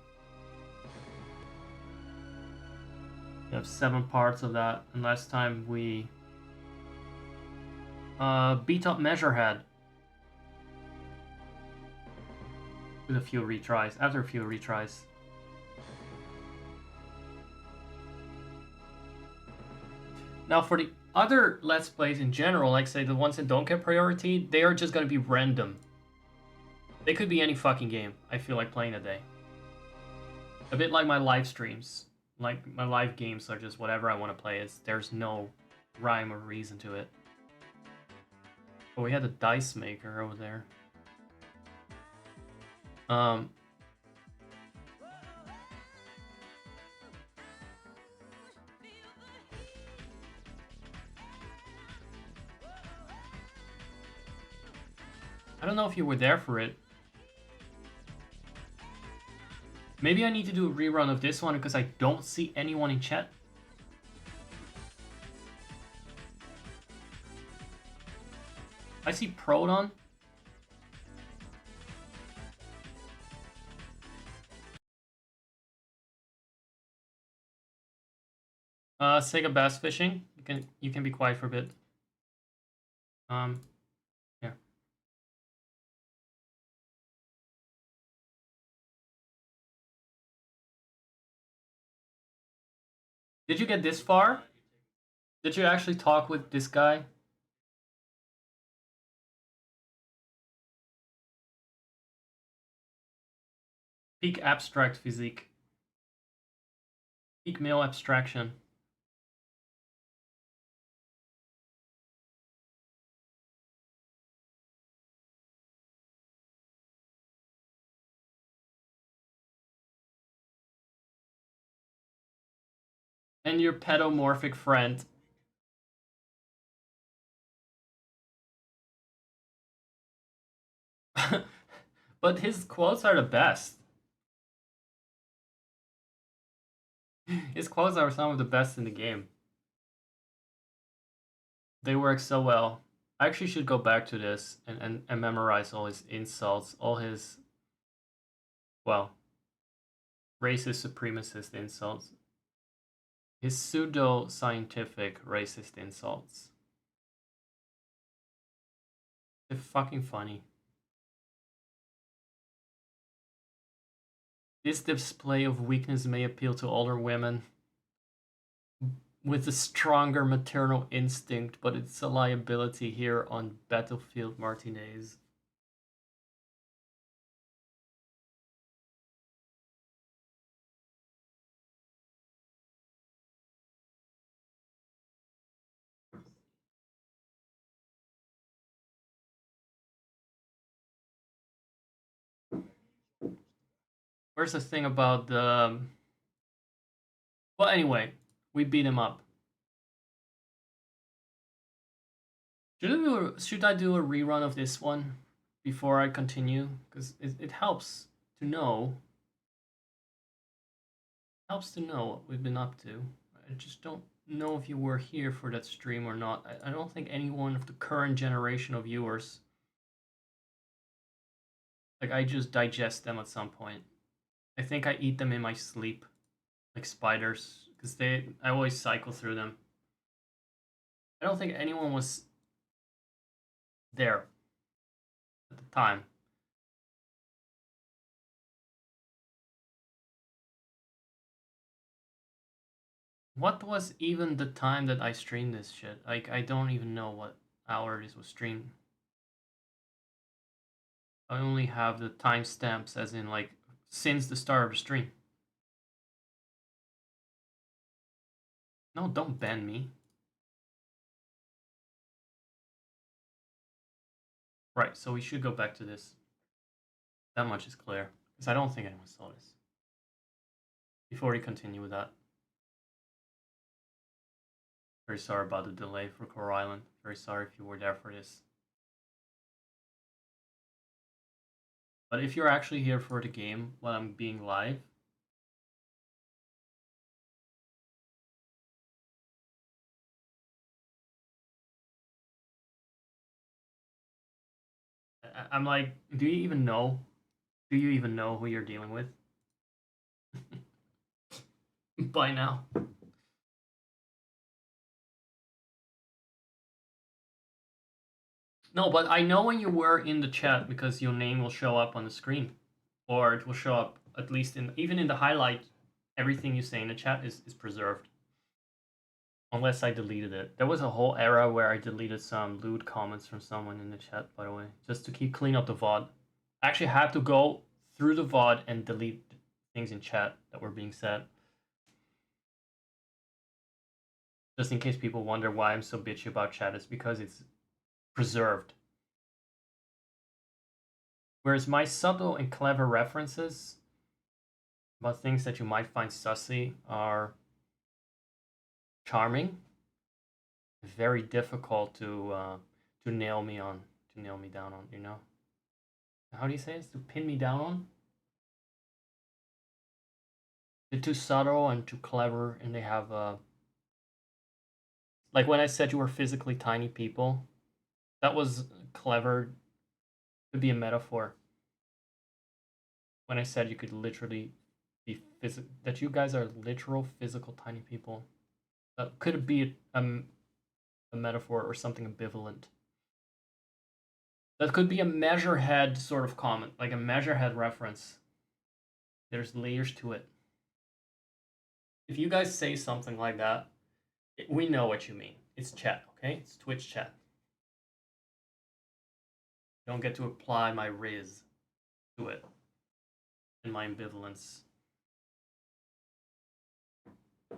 We have 7 parts of that, and last time we beat up Measurehead with a few retries. After a few retries. Now for the other Let's Plays in general, like say the ones that don't get priority, they are just gonna be random. They could be any fucking game I feel like playing a day. A bit like my live streams. Like my live games are just whatever I want to play. There's no rhyme or reason to it. But we had a dice maker over there. I don't know if you were there for it. Maybe I need to do a rerun of this one because I don't see anyone in chat. I see Proton. Sega Bass Fishing. You can be quiet for a bit. Yeah. Did you get this far? Did you actually talk with this guy? Peak abstract physique. Peak male abstraction. And your pedomorphic friend. But his quotes are the best. His quotes are some of the best in the game. They work so well. I actually should go back to this and memorize all his insults, all his, well, racist supremacist insults. His pseudo-scientific racist insults. They're fucking funny. This display of weakness may appeal to older women with a stronger maternal instinct, but it's a liability here on Battlefield Martinez. Where's the thing about the... Well, anyway, we beat him up. Should I do a rerun of this one before I continue? Because it helps to know. Helps to know what we've been up to. I just don't know if you were here for that stream or not. I don't think any one of the current generation of viewers. Like, I just digest them at some point. I think I eat them in my sleep. Like spiders. Because I always cycle through them. I don't think anyone was there at the time. What was even the time that I streamed this shit? Like, I don't even know what hour this was streamed. I only have the timestamps as in, like, since the start of the stream. No, don't ban me. Right, so we should go back to this. That much is clear. Because I don't think anyone saw this. Before we continue with that. Very sorry about the delay for Coral Island. Very sorry if you were there for this. But if you're actually here for the game while I'm being live, I'm like, do you even know? Do you even know who you're dealing with? By now. No, but I know when you were in the chat because your name will show up on the screen. Or it will show up, at least even in the highlight, everything you say in the chat is preserved. Unless I deleted it. There was a whole era where I deleted some lewd comments from someone in the chat, by the way. Just to keep clean up the VOD. I actually had to go through the VOD and delete things in chat that were being said. Just in case people wonder why I'm so bitchy about chat, it's because it's preserved. Whereas my subtle and clever references about things that you might find sussy are charming, very difficult to nail me down on, you know? How do you say it? To pin me down on? They're too subtle and too clever, and they have like when I said you were physically tiny people, that was clever. Could be a metaphor. When I said you could literally be that you guys are literal physical tiny people. That could be a metaphor or something ambivalent. That could be a measurehead sort of comment, like a measurehead reference. There's layers to it. If you guys say something like that, we know what you mean. It's chat, okay? It's Twitch chat. Don't get to apply my riz to it and my ambivalence.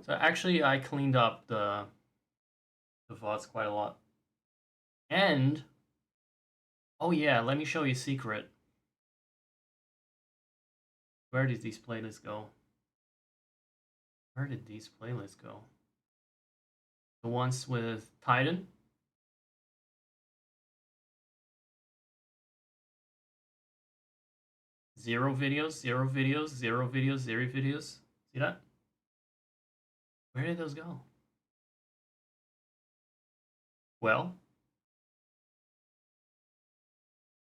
So actually, I cleaned up the VODs quite a lot. And, oh yeah, let me show you a secret. Where did these playlists go? Where did these playlists go? The ones with Titan? Zero videos, zero videos, zero videos, zero videos. See that? Where did those go? Well,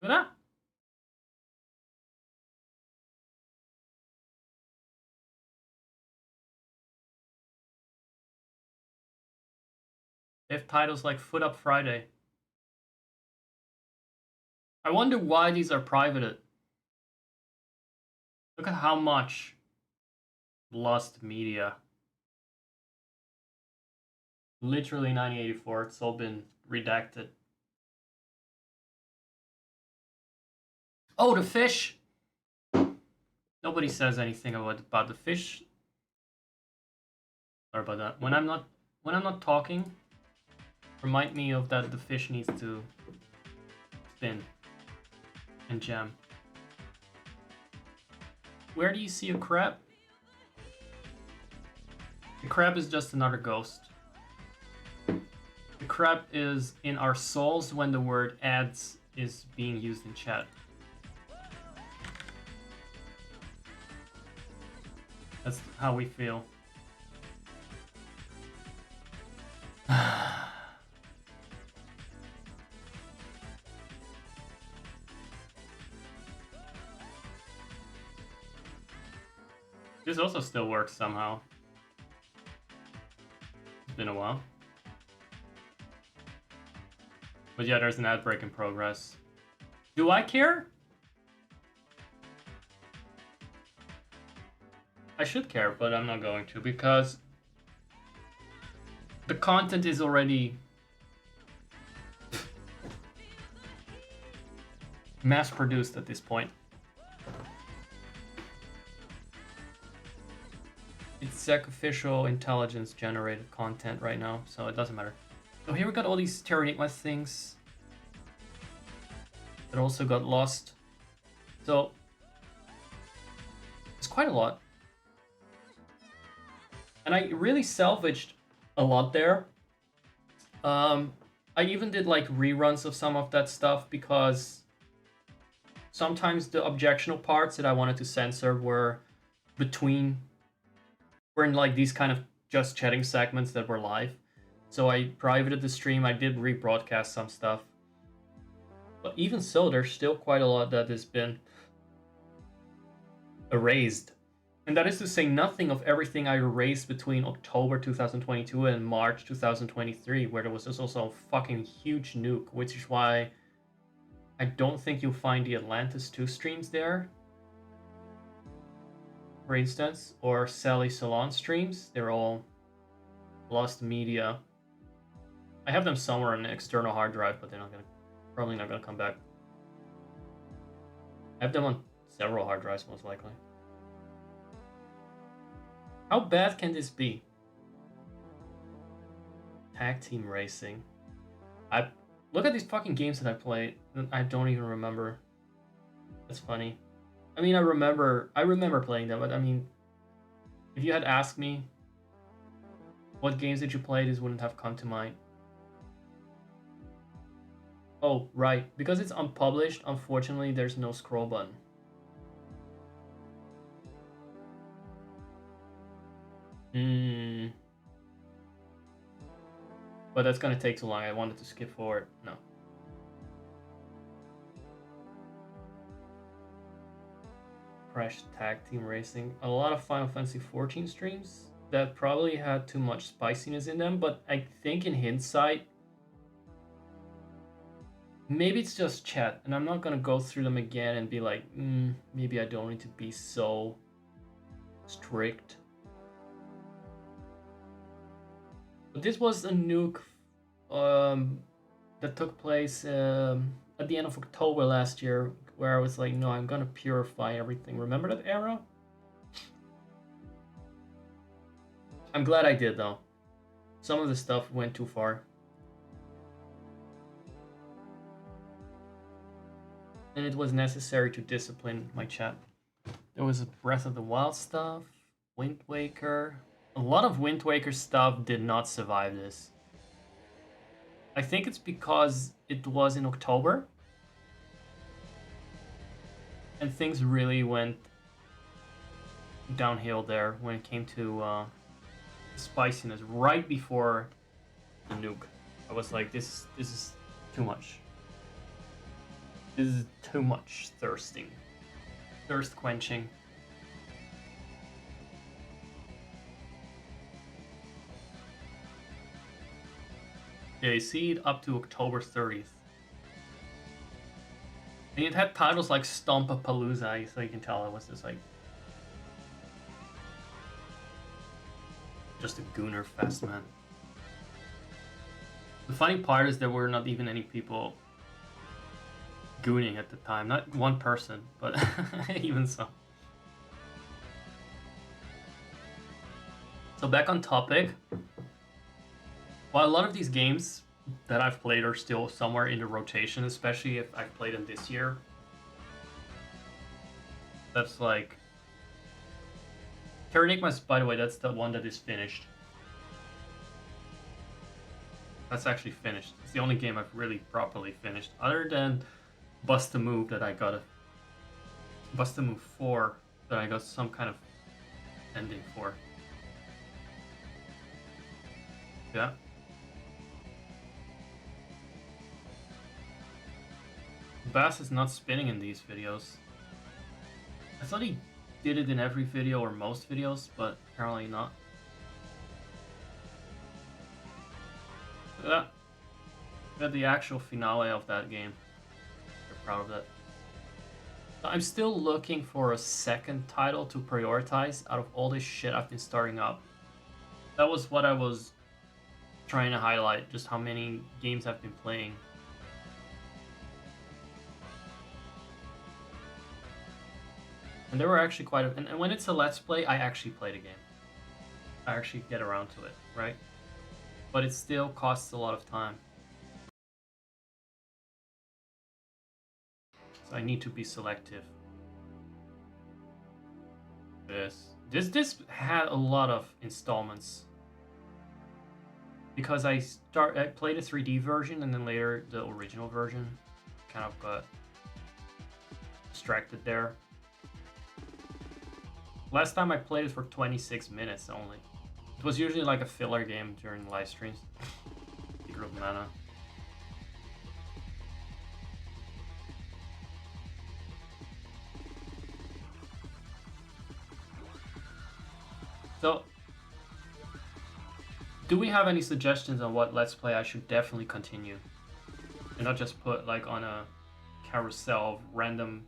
look at that. They have titles like Foot Up Friday. I wonder why these are privated. Look at how much lost media. Literally 1984, it's all been redacted. Oh, the fish! Nobody says anything about the fish. Sorry about that. When I'm not talking, remind me of that the fish needs to spin and jam. Where do you see a crab? The crab is just another ghost. The crap is in our souls when the word ads is being used in chat. That's how we feel. This also still works somehow. It's been a while. But yeah, there's an ad break in progress. Do I care? I should care, but I'm not going to because the content is already mass produced at this point. It's sacrificial intelligence generated content right now, so it doesn't matter. So here we got all these Terra Enigma things that also got lost. So it's quite a lot. And I really salvaged a lot there. I even did like reruns of some of that stuff because sometimes the objectional parts that I wanted to censor were in like these kind of just chatting segments that were live. So I privated the stream, I did rebroadcast some stuff. But even so, there's still quite a lot that has been erased. And that is to say nothing of everything I erased between October 2022 and March 2023, where there was also a fucking huge nuke, which is why I don't think you'll find the Atlantis 2 streams there, for instance, or Sally Salon streams. They're all lost media. I have them somewhere on an external hard drive, but they're probably not gonna come back. I have them on several hard drives, most likely. How bad can this be? Tag team racing. I look at these fucking games that I played. I don't even remember. That's funny. I mean, I remember playing them, but I mean, if you had asked me what games did you play, this wouldn't have come to mind. Oh, right. Because it's unpublished, unfortunately, there's no scroll button. But that's gonna take too long. I wanted to skip forward. No. Crash Tag Team Racing. A lot of Final Fantasy 14 streams that probably had too much spiciness in them, but I think in hindsight, maybe it's just chat, and I'm not gonna go through them again and be like, maybe I don't need to be so strict. But this was a nuke that took place at the end of October last year, where I was like, no, I'm gonna purify everything. Remember that era? I'm glad I did, though. Some of the stuff went too far. And it was necessary to discipline my chat. There was Breath of the Wild stuff, Wind Waker. A lot of Wind Waker stuff did not survive this. I think it's because it was in October. And things really went downhill there when it came to spiciness right before the nuke. I was like, this is too much. This is too much thirsting. Thirst quenching. Yeah, you see it up to October 30th. And it had titles like Stompapalooza, so you can tell it was just like just a gooner fest, man. The funny part is there were not even any people gooning at the time. Not one person, but even so. So back on topic. While a lot of these games that I've played are still somewhere in the rotation, especially if I've played them this year. That's like... Terra Enigma, by the way, that's the one that is finished. That's actually finished. It's the only game I've really properly finished, other than Bust a Move that I got Bust a Move 4 that I got some kind of ending for. Yeah. Bass is not spinning in these videos. I thought he did it in every video or most videos, but apparently not. Yeah. Got the actual finale of that game. Very proud of that. I'm still looking for a second title to prioritize out of all this shit I've been starting up. That was what I was trying to highlight, just how many games I've been playing. And there were actually quite a... And when it's a Let's Play, I actually play the game. I actually get around to it, right? But it still costs a lot of time. So I need to be selective. This had a lot of installments. Because I played the 3D version and then later the original version. Kind of got distracted there. Last time I played it for 26 minutes only. It was usually like a filler game during live streams. Secret of Mana. So, do we have any suggestions on what Let's Play I should definitely continue? And not just put like on a carousel of random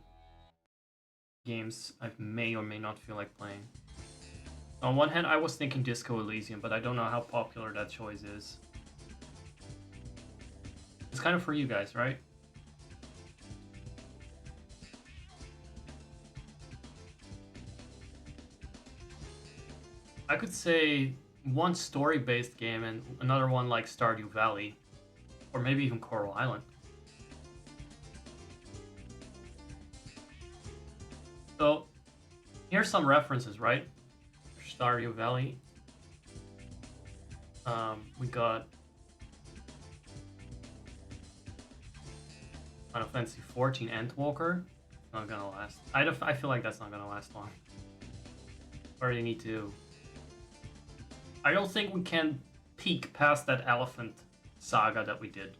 games I may or may not feel like playing. On one hand, I was thinking Disco Elysium, but I don't know how popular that choice is. It's kind of for you guys, right? I could say one story-based game and another one like Stardew Valley, or maybe even Coral Island. So, here's some references, right? Stardew Valley. We got Final Fantasy 14 Endwalker. Not gonna last. I feel like that's not gonna last long. Already need to. I don't think we can peek past that elephant saga that we did.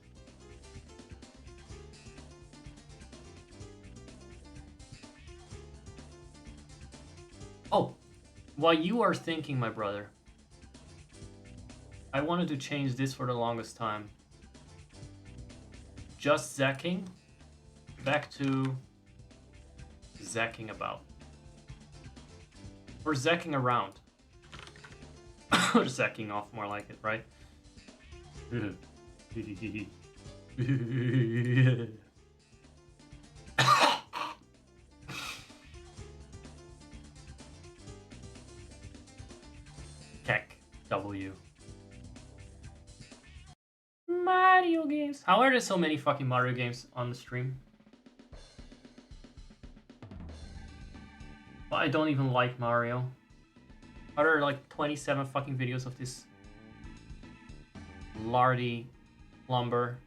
Oh, while you are thinking, my brother, I wanted to change this for the longest time. Just zacking, back to zacking about. Or zacking around. Or zacking off, more like it, right? Tech W. Mario games. How are there so many fucking Mario games on the stream? Well, I don't even like Mario. Are there like 27 fucking videos of this lardy lumber?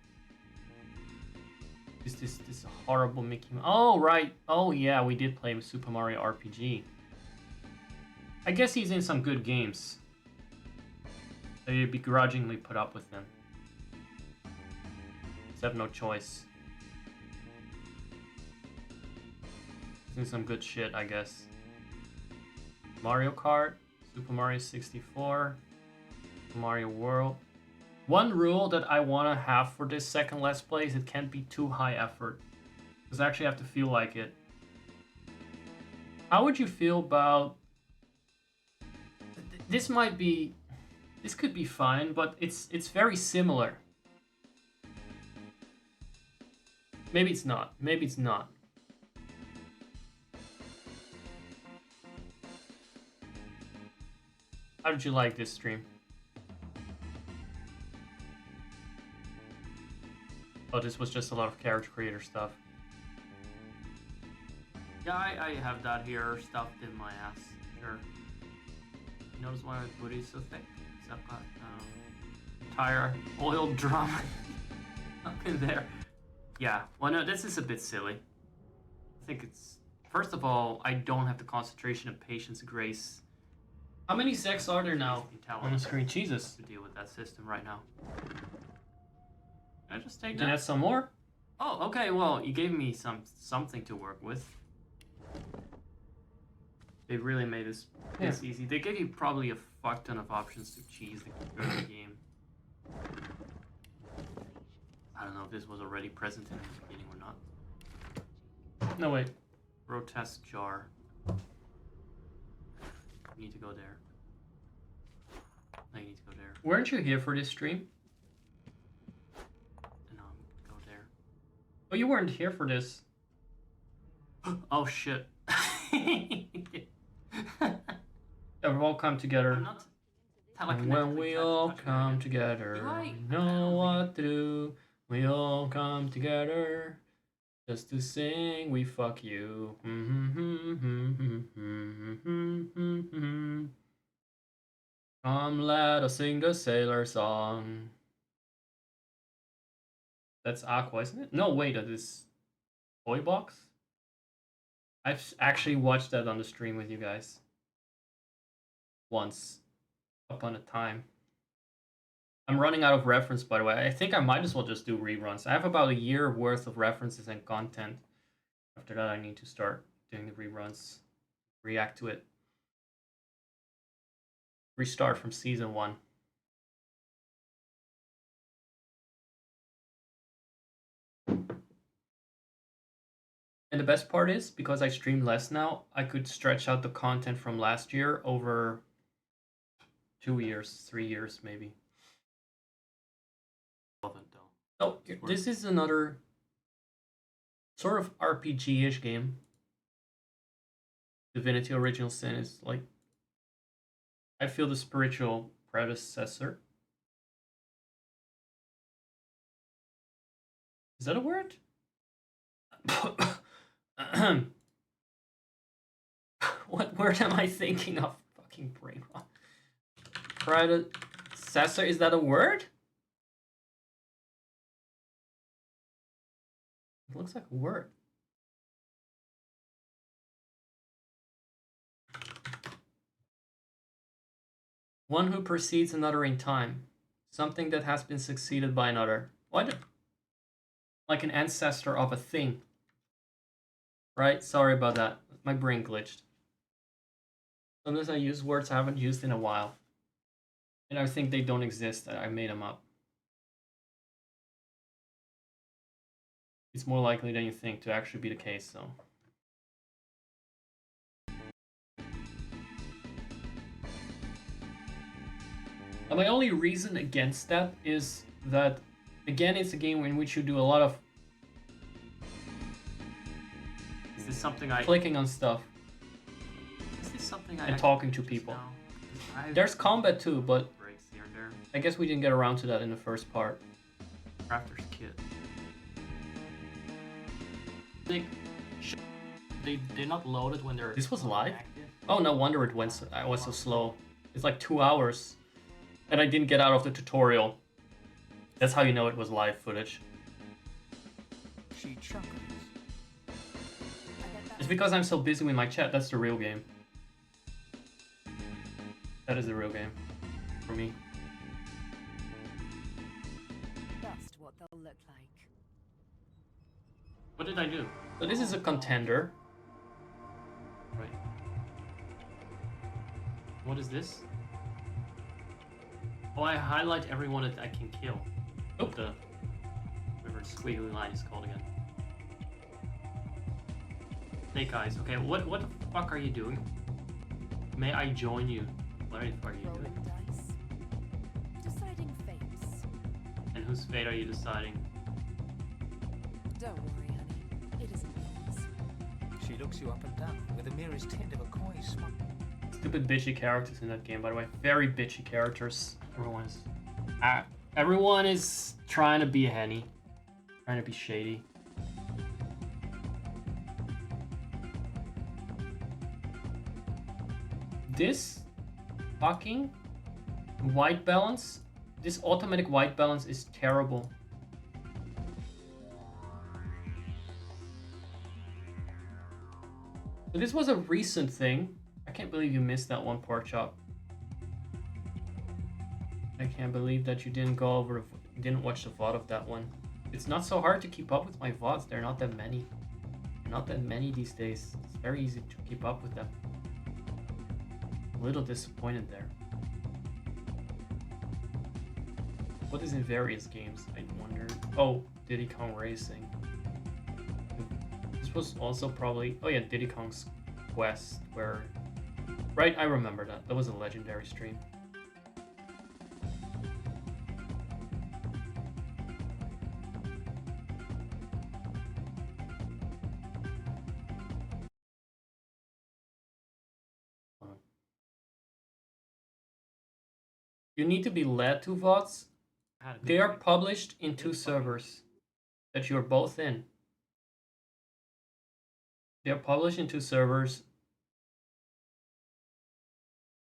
This horrible Mickey Mouse. Oh right. Oh yeah, we did play Super Mario RPG. I guess he's in some good games. They begrudgingly put up with him. Just have no choice. He's in some good shit, I guess. Mario Kart, Super Mario 64, Mario World. One rule that I want to have for this second Let's Play is it can't be too high effort. Because I actually have to feel like it. How would you feel about... This might be... This could be fine, but it's very similar. Maybe it's not. Maybe it's not. How did you like this stream? Oh, this was just a lot of character creator stuff. Yeah, I have that here stuffed in my ass. Sure. You notice why my booty is so thick? Because I've got entire oil drum up in there. Yeah, well, no, this is a bit silly. I think it's, first of all, I don't have the concentration of patience, grace, How many sex are there now on the screen? Jesus. to deal with that system right now. Can I just take Can I that? add some more? Oh, okay. Well, you gave me something to work with. They really made this easy. They gave you probably a fuck ton of options to cheese the game. I don't know if this was already present in the beginning or not. No, wait. Grotesque jar. You need to go there. No, you need to go there. Weren't you here for this stream? No, go there. Oh, you weren't here for this. Oh shit. Yeah, we've all come together. I'm not And when we all come together, Right. we know what to do. We all come together just to sing "We Fuck You." Come, let us sing the sailor song. That's Aqua, isn't it? No, wait, that is Toy Box. I've actually watched that on the stream with you guys once upon a time. I'm running out of reference, by the way. I think I might as well just do reruns. I have about a year worth of references and content. After that, I need to start doing the reruns, react to it, restart from season 1. And the best part is, because I stream less now, I could stretch out the content from last year over 2 years, 3 years, maybe. Oh, this is another sort of RPG-ish game. Divinity Original Sin is like, I feel, the spiritual predecessor. Is that a word? What word am I thinking of? Fucking brain rot. Predecessor, is that a word? It looks like a word. One who precedes another in time. Something that has been succeeded by another. What? Like an ancestor of a thing. Right? Sorry about that. My brain glitched. Sometimes I use words I haven't used in a while. And I think they don't exist. I made them up. It's more likely than you think to actually be the case, so. And my only reason against that is that, again, it's a game in which you do a lot of Is this something I clicking on stuff Is this something I and talking to people. There's combat too, but breaks here and there. I guess we didn't get around to that in the first part. Crafter's kit. They're not loaded when they're This was live? active. Oh, no wonder it went I was so slow. It's like 2 hours. And I didn't get out of the tutorial. That's how you know it was live footage. She chuckles. It's because I'm so busy with my chat. That's the real game. That is the real game. For me. Just what they'll look like. What did I do? So this is a contender. Right. What is this? Oh, I highlight everyone that I can kill. Oop. The whatever squiggly line is called again. Snake eyes. Okay, what the fuck are you doing? May I join you? What the fuck are you Rolling doing? dice. Deciding fates. And whose fate are you deciding? Don't worry, honey. It isn't yours. She looks you up and down with the merest hint of a coy smile. Stupid bitchy characters in that game, by the way. Very bitchy characters. Everyone is trying to be a henny. Trying to be shady. This fucking white balance This automatic white balance is terrible. So this was a recent thing. I can't believe you missed that one, Pork Chop. I can't believe that you didn't go over, didn't watch the VOD of that one. It's not so hard to keep up with my VODs. They're not that many. Not that many these days. It's very easy to keep up with them. A little disappointed there. What is in various games? I wonder. Oh, Diddy Kong Racing. This was also probably. Oh yeah, Diddy Kong's Quest, where. Right, I remember that. That was a legendary stream. You need to be led to VODs. They are published in 2 servers that you're both in. They are published in 2 servers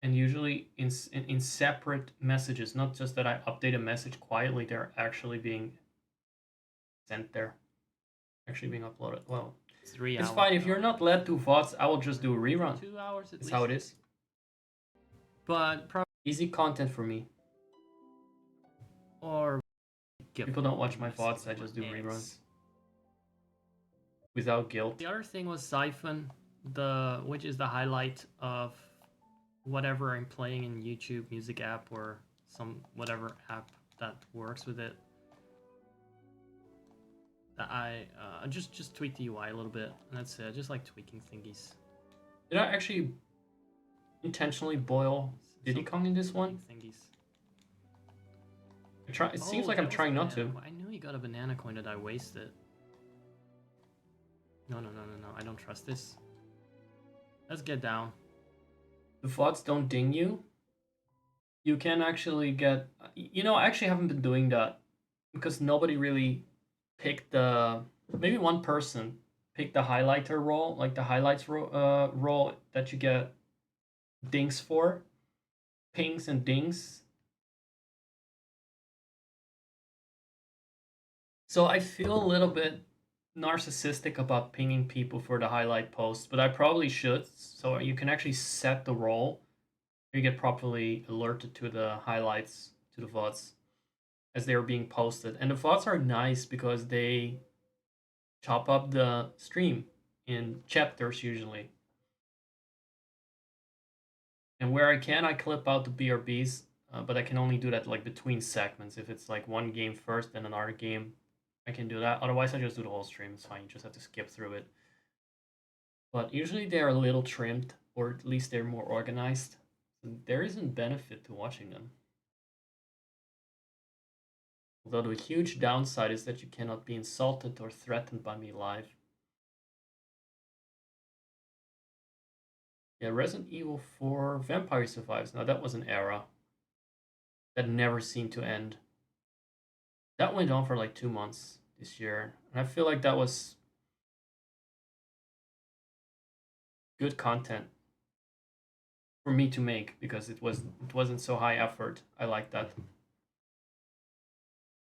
and usually in separate messages. Not just that I update a message quietly, they're actually being sent there. Actually being uploaded. Well, it's fine. If you're not led to VODs, I will just do a rerun. 2 hours at That's least. how it is. But probably Easy content for me. or People don't watch my VODs, I just do reruns. Without guilt. The other thing was Siphon, which is the highlight of whatever I'm playing in YouTube Music app or some whatever app that works with it. That I just tweak the UI a little bit, and that's it. I just like tweaking thingies. Did I actually intentionally boil Diddy Kong in this one? Thingies. It seems like I'm trying not to. I knew he got a banana coin that I wasted. No, I don't trust this. Let's get down. The VODs don't ding you. You can actually get... You know, I actually haven't been doing that. Because nobody really picked the... Maybe one person picked the highlighter role. Like the highlights role that you get dings for. Pings and dings. So I feel a little bit narcissistic about pinging people for the highlight posts, but I probably should. So you can actually set the role. You get properly alerted to the highlights, to the VODs, as they are being posted. And the VODs are nice because they chop up the stream in chapters usually. And where I can, I clip out the BRBs, but I can only do that like between segments. If it's like one game first and another game, I can do that. Otherwise, I just do the whole stream. It's fine. You just have to skip through it. But usually they're a little trimmed, or at least they're more organized. So there isn't benefit to watching them. Although the huge downside is that you cannot be insulted or threatened by me live. Yeah, Resident Evil 4 Vampire Survives. Now that was an era that never seemed to end. That went on for like 2 months this year. And I feel like that was good content for me to make because it wasn't so high effort. I like that.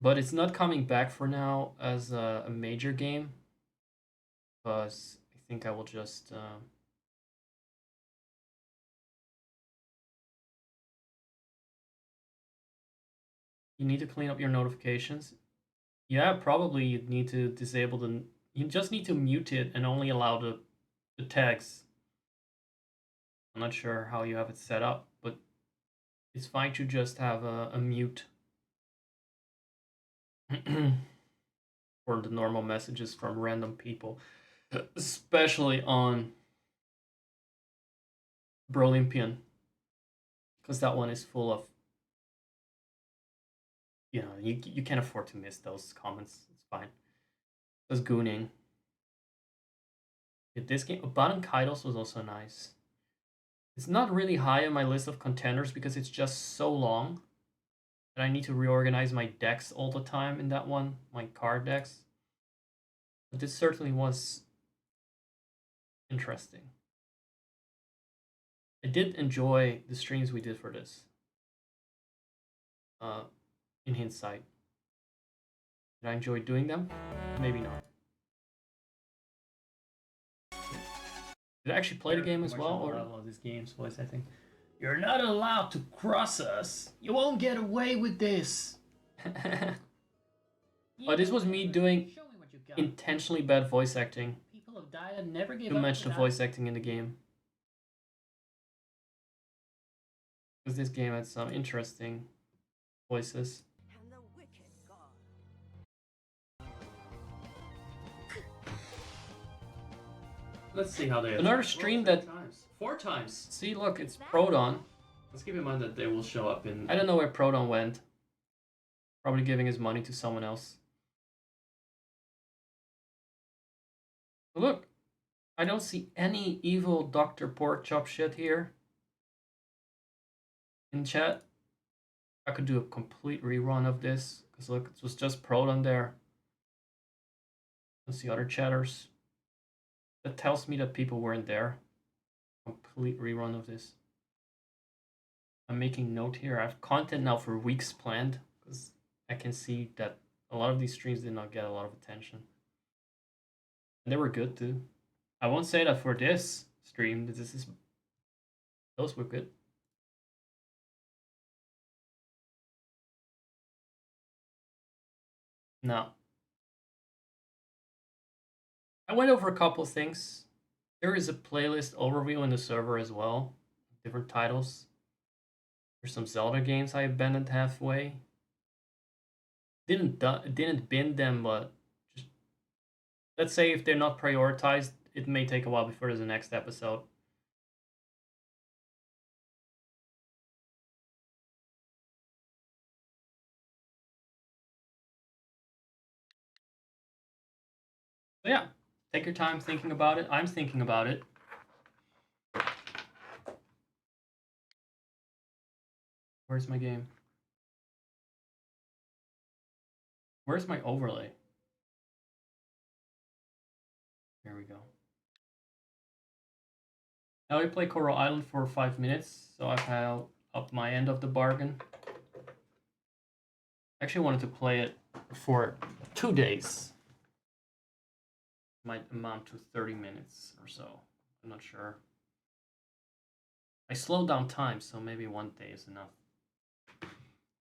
But it's not coming back for now as a major game. Because I think I will just... You need to clean up your notifications. Yeah, probably you'd need to disable the... You just need to mute it and only allow the tags. I'm not sure how you have it set up, but it's fine to just have a mute. For the normal messages from random people. Especially on Brolympian. Because that one is full of... You know, you can't afford to miss those comments. It's fine. That's gooning. Yeah, this game, Baden Kaidos was also nice. It's not really high on my list of contenders because it's just so long that I need to reorganize my decks all the time in that one, my card decks. But this certainly was interesting. I did enjoy the streams we did for this. in hindsight. Did I enjoy doing them? Maybe not. Did I actually play the game as well? Or all these games voice acting. You're not allowed to cross us. You won't get away with this. Oh, this was me doing Show me what you got. intentionally bad voice acting People have died and never gave to up. match for the that. voice acting in the game. Because this game had some interesting voices. And the wicked god. Let's see how they. Another stream that. 4 times. See, look, it's Proton. Let's keep in mind that they will show up in. I don't know where Proton went. Probably giving his money to someone else. But look, I don't see any evil Dr. Porkchop shit here. In chat, I could do a complete rerun of this. Because look, it was just Proton there. Let's see other chatters. That tells me that people weren't there. Complete rerun of this. I'm making note here. I have content now for weeks planned. Because I can see that a lot of these streams did not get a lot of attention. And they were good too. I won't say that for this stream. Those were good. Now, I went over a couple of things. There is a playlist overview in the server as well. Different titles. There's some Zelda games I abandoned halfway. Didn't bin them, but just let's say if they're not prioritized, it may take a while before there's a next episode. So yeah, take your time thinking about it. I'm thinking about it. Where's my game? Where's my overlay? Here we go. Now we play Coral Island for 5 minutes, so I've held up my end of the bargain. I actually wanted to play it for 2 days. Might amount to 30 minutes or so. I'm not sure. I slowed down time, so maybe 1 day is enough.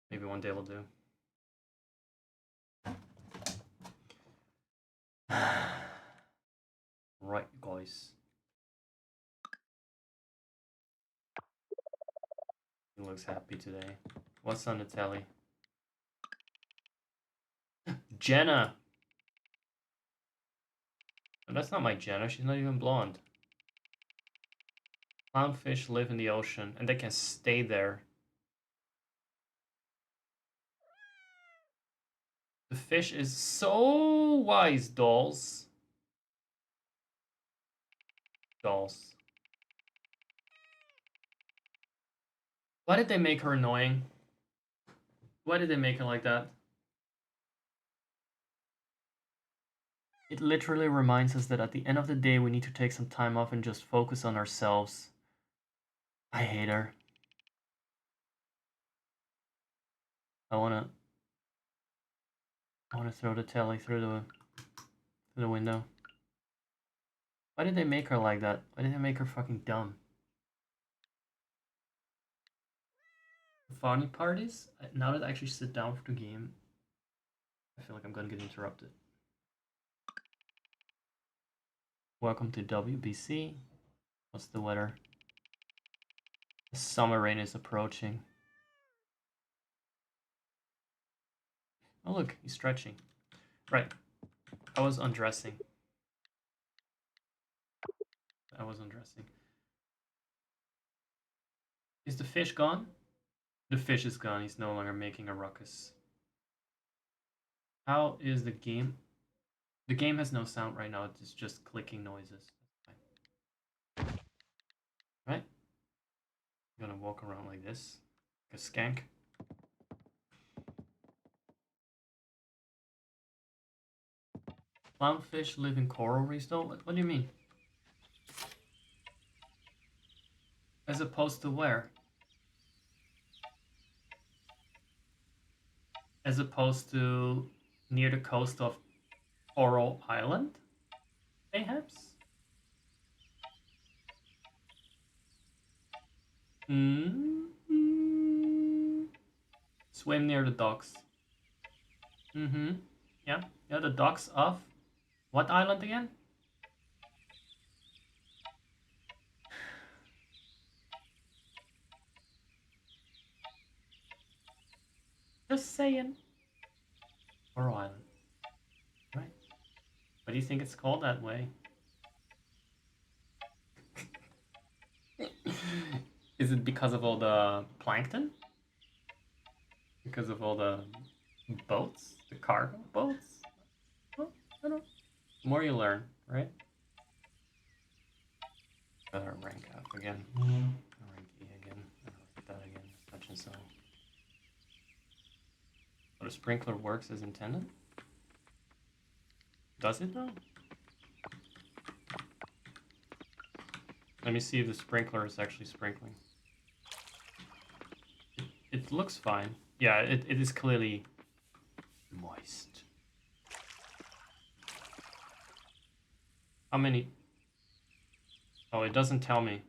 Maybe 1 day will do. Right, guys. He looks happy today. What's on the telly? Jenna! No, that's not my Jenna. She's not even blonde. Clownfish live in the ocean, and they can stay there. The fish is so wise, dolls. Dolls. Why did they make her annoying? Why did they make her like that? It literally reminds us that at the end of the day, we need to take some time off and just focus on ourselves. I hate her. I wanna throw the telly through the window. Why did they make her like that? Why did they make her fucking dumb? The funny part is, now that I actually sit down for the game, I feel like I'm gonna get interrupted. Welcome to WBC. What's the weather? The summer rain is approaching. Oh look, he's stretching. Right. I was undressing. Is the fish gone? The fish is gone. He's no longer making a ruckus. How is the game? The game has no sound right now. It's just clicking noises. Right? I'm gonna walk around like this. Like a skank. Clownfish live in coral reefs though? What do you mean? As opposed to where? as opposed to near the coast of Coral Island, perhaps? Swim near the docks. Yeah, the docks of what island again? Just saying. Coral Island. Right. Why do you think it's called that way? Is it because of all the plankton? Because of all the boats? The cargo boats? Well, I don't know. The more you learn, right? Rank up again. Rank E again. That again. Such and so. But a sprinkler works as intended? Does it though? Let me see if the sprinkler is actually sprinkling. It looks fine. Yeah, it is clearly moist. How many? Oh, it doesn't tell me.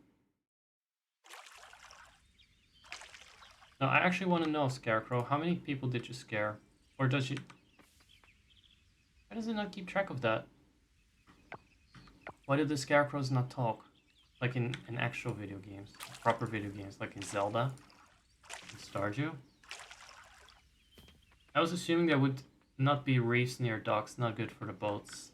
No, I actually want to know, Scarecrow, how many people did you scare? Or does she... Why does it not keep track of that? Why do the Scarecrows not talk? Like in actual video games, proper video games, like in Zelda, in Stardew. I was assuming there would not be reefs near docks, not good for the boats.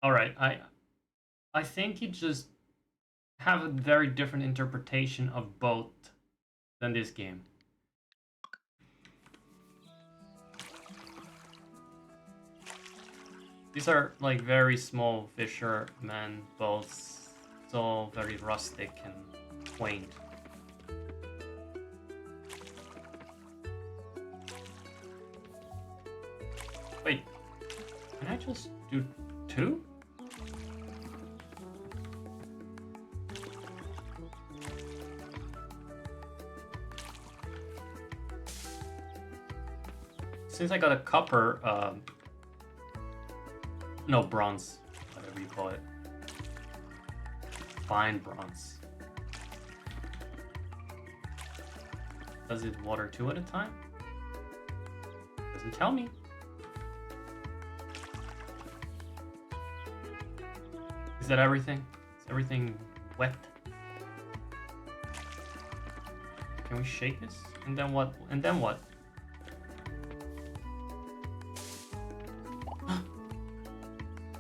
Alright, I think you just have a very different interpretation of boat than this game. These are like very small fisherman boats. It's all very rustic and quaint. Wait, can I just do 2? Since I got a copper, no, bronze, whatever you call it. Fine bronze. Does it water 2 at a time? Doesn't tell me. Is that everything? Is everything wet? Can we shake this? And then what? And then what?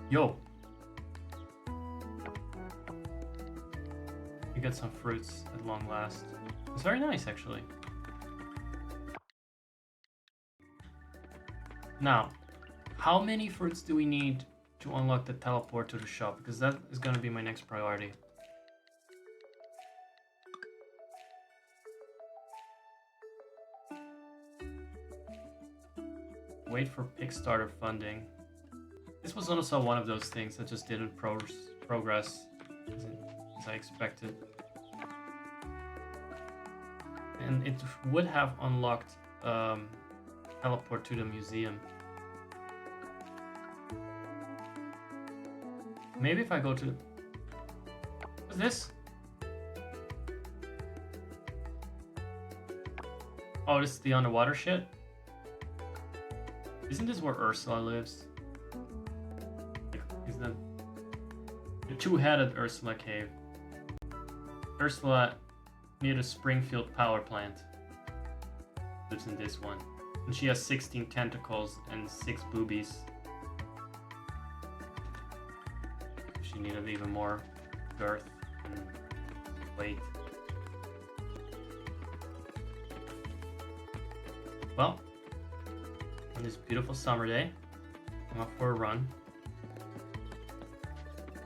Yo! You get some fruits at long last. It's very nice, actually. Now, how many fruits do we need to unlock the teleport to the shop? Because that is going to be my next priority. Wait for Kickstarter funding. This was also one of those things that just didn't progress as I expected. And it would have unlocked teleport to the museum. Maybe if I go to... What's this? Oh, this is the underwater shit? Isn't this where Ursula lives? Is that the two-headed Ursula cave? Ursula near the Springfield power plant lives in this one, and she has 16 tentacles and 6 boobies. She needed even more girth and weight. Well, on this beautiful summer day, I'm off for a run.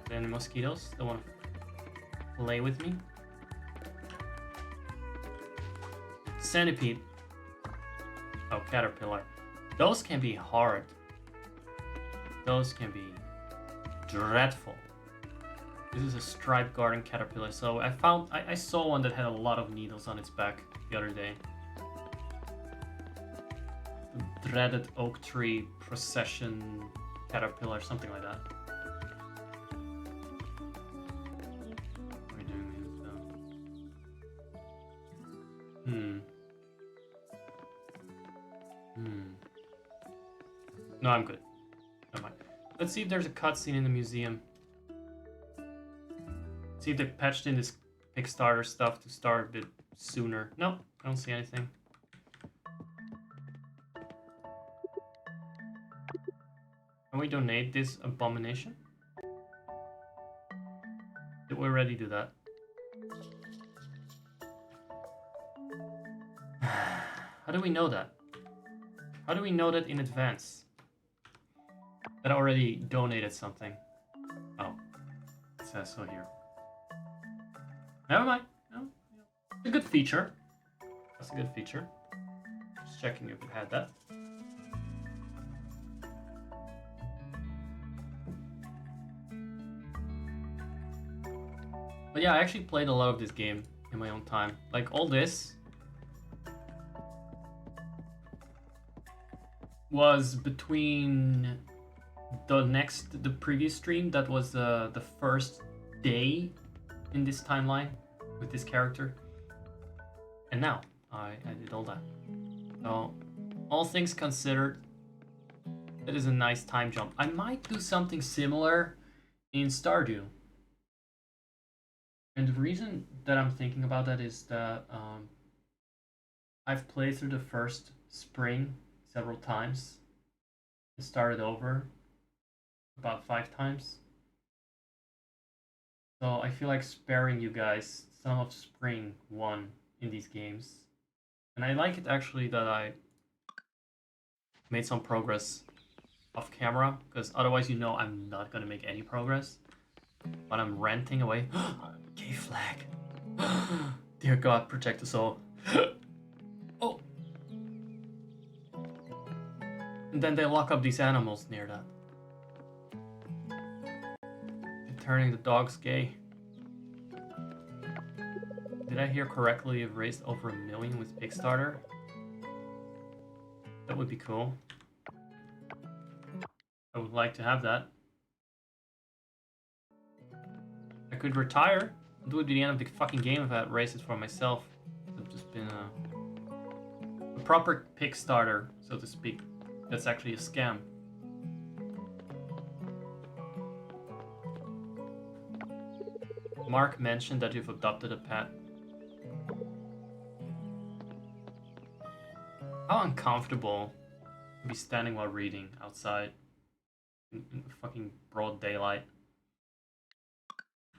Any mosquitoes that want to play with me? Centipede. Oh, caterpillar. Those can be hard. Those can be dreadful. This is a striped garden caterpillar. So I saw one that had a lot of needles on its back the other day. The dreaded oak tree procession caterpillar, something like that. What are we doing with No, I'm good. Never mind. Let's see if there's a cutscene in the museum. See if they patched in this Kickstarter stuff to start a bit sooner. No, I don't see anything. Can we donate this abomination? Did we already do that? How do we know that? How do we know that in advance? That I already donated something. Oh, it says so here. Never mind. No, it's a good feature. That's a good feature. Just checking if it had that. But yeah, I actually played a lot of this game in my own time. Like all this was between the previous stream that was the first day in this timeline with this character, and now I did all that. So all things considered, it is a nice time jump. I might do something similar in Stardew, and the reason that I'm thinking about that is that I've played through the first spring several times and started over about 5 times. So I feel like sparing you guys some of spring 1 in these games. And I like it actually that I made some progress off camera, because otherwise you know I'm not gonna make any progress. But I'm ranting away. Gay flag. Dear God, protect us all. Oh. And then they lock up these animals near that. They're turning the dogs gay. Did I hear correctly? You've raised over 1 million with Kickstarter? That would be cool. I would like to have that. I could retire. It would be the end of the fucking game if I had raised it for myself. It would have just been a proper Kickstarter, so to speak. That's actually a scam. Mark mentioned that you've adopted a pet. How uncomfortable to be standing while reading outside in fucking broad daylight.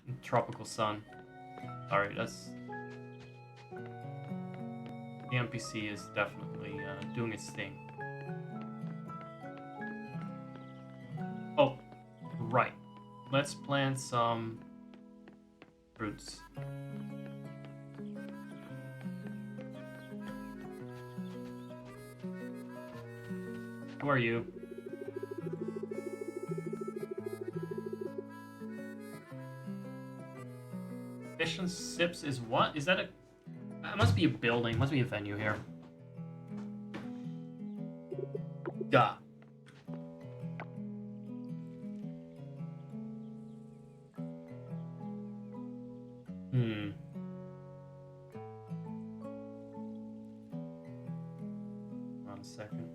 In tropical sun. Sorry, that's... The NPC is definitely doing its thing. Oh, right. Let's plant some fruits. Who are you? Fish and Sips is what? Is that a... It must be a building. Must be a venue here. Duh. Hold on a second.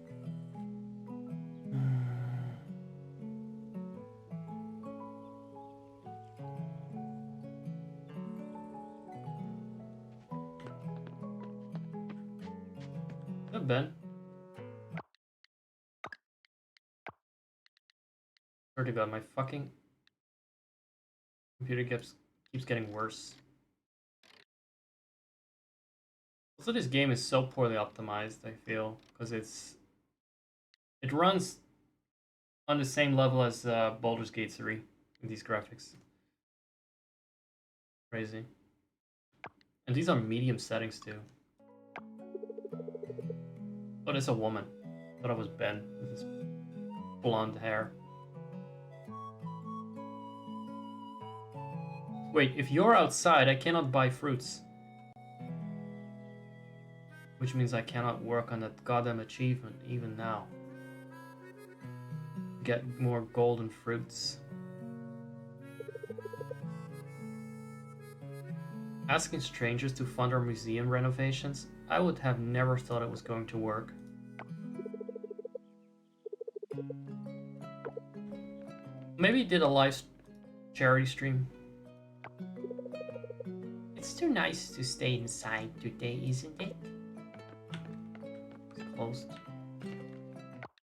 Good, Ben. Swear to God, my fucking computer keeps getting worse. Also, this game is so poorly optimized, I feel, because it runs on the same level as Baldur's Gate 3 with these graphics. Crazy. And these are medium settings too. Oh, that's a woman. I thought it was Ben with his blonde hair. Wait, if you're outside, I cannot buy fruits. Which means I cannot work on that goddamn achievement even now. Get more golden fruits. Asking strangers to fund our museum renovations? I would have never thought it was going to work. Maybe did a live charity stream. It's too nice to stay inside today, isn't it? It's closed.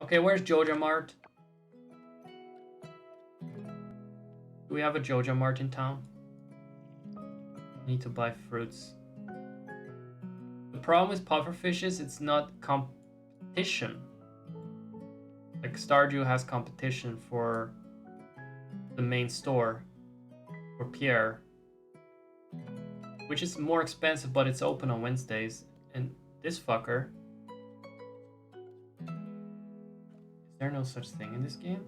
Okay, where's Joja Mart? Do we have a Joja Mart in town? Need to buy fruits. The problem with pufferfish is it's not competition. Like Stardew has competition for the main store for Pierre, which is more expensive, but it's open on Wednesdays. And this fucker, is there no such thing in this game?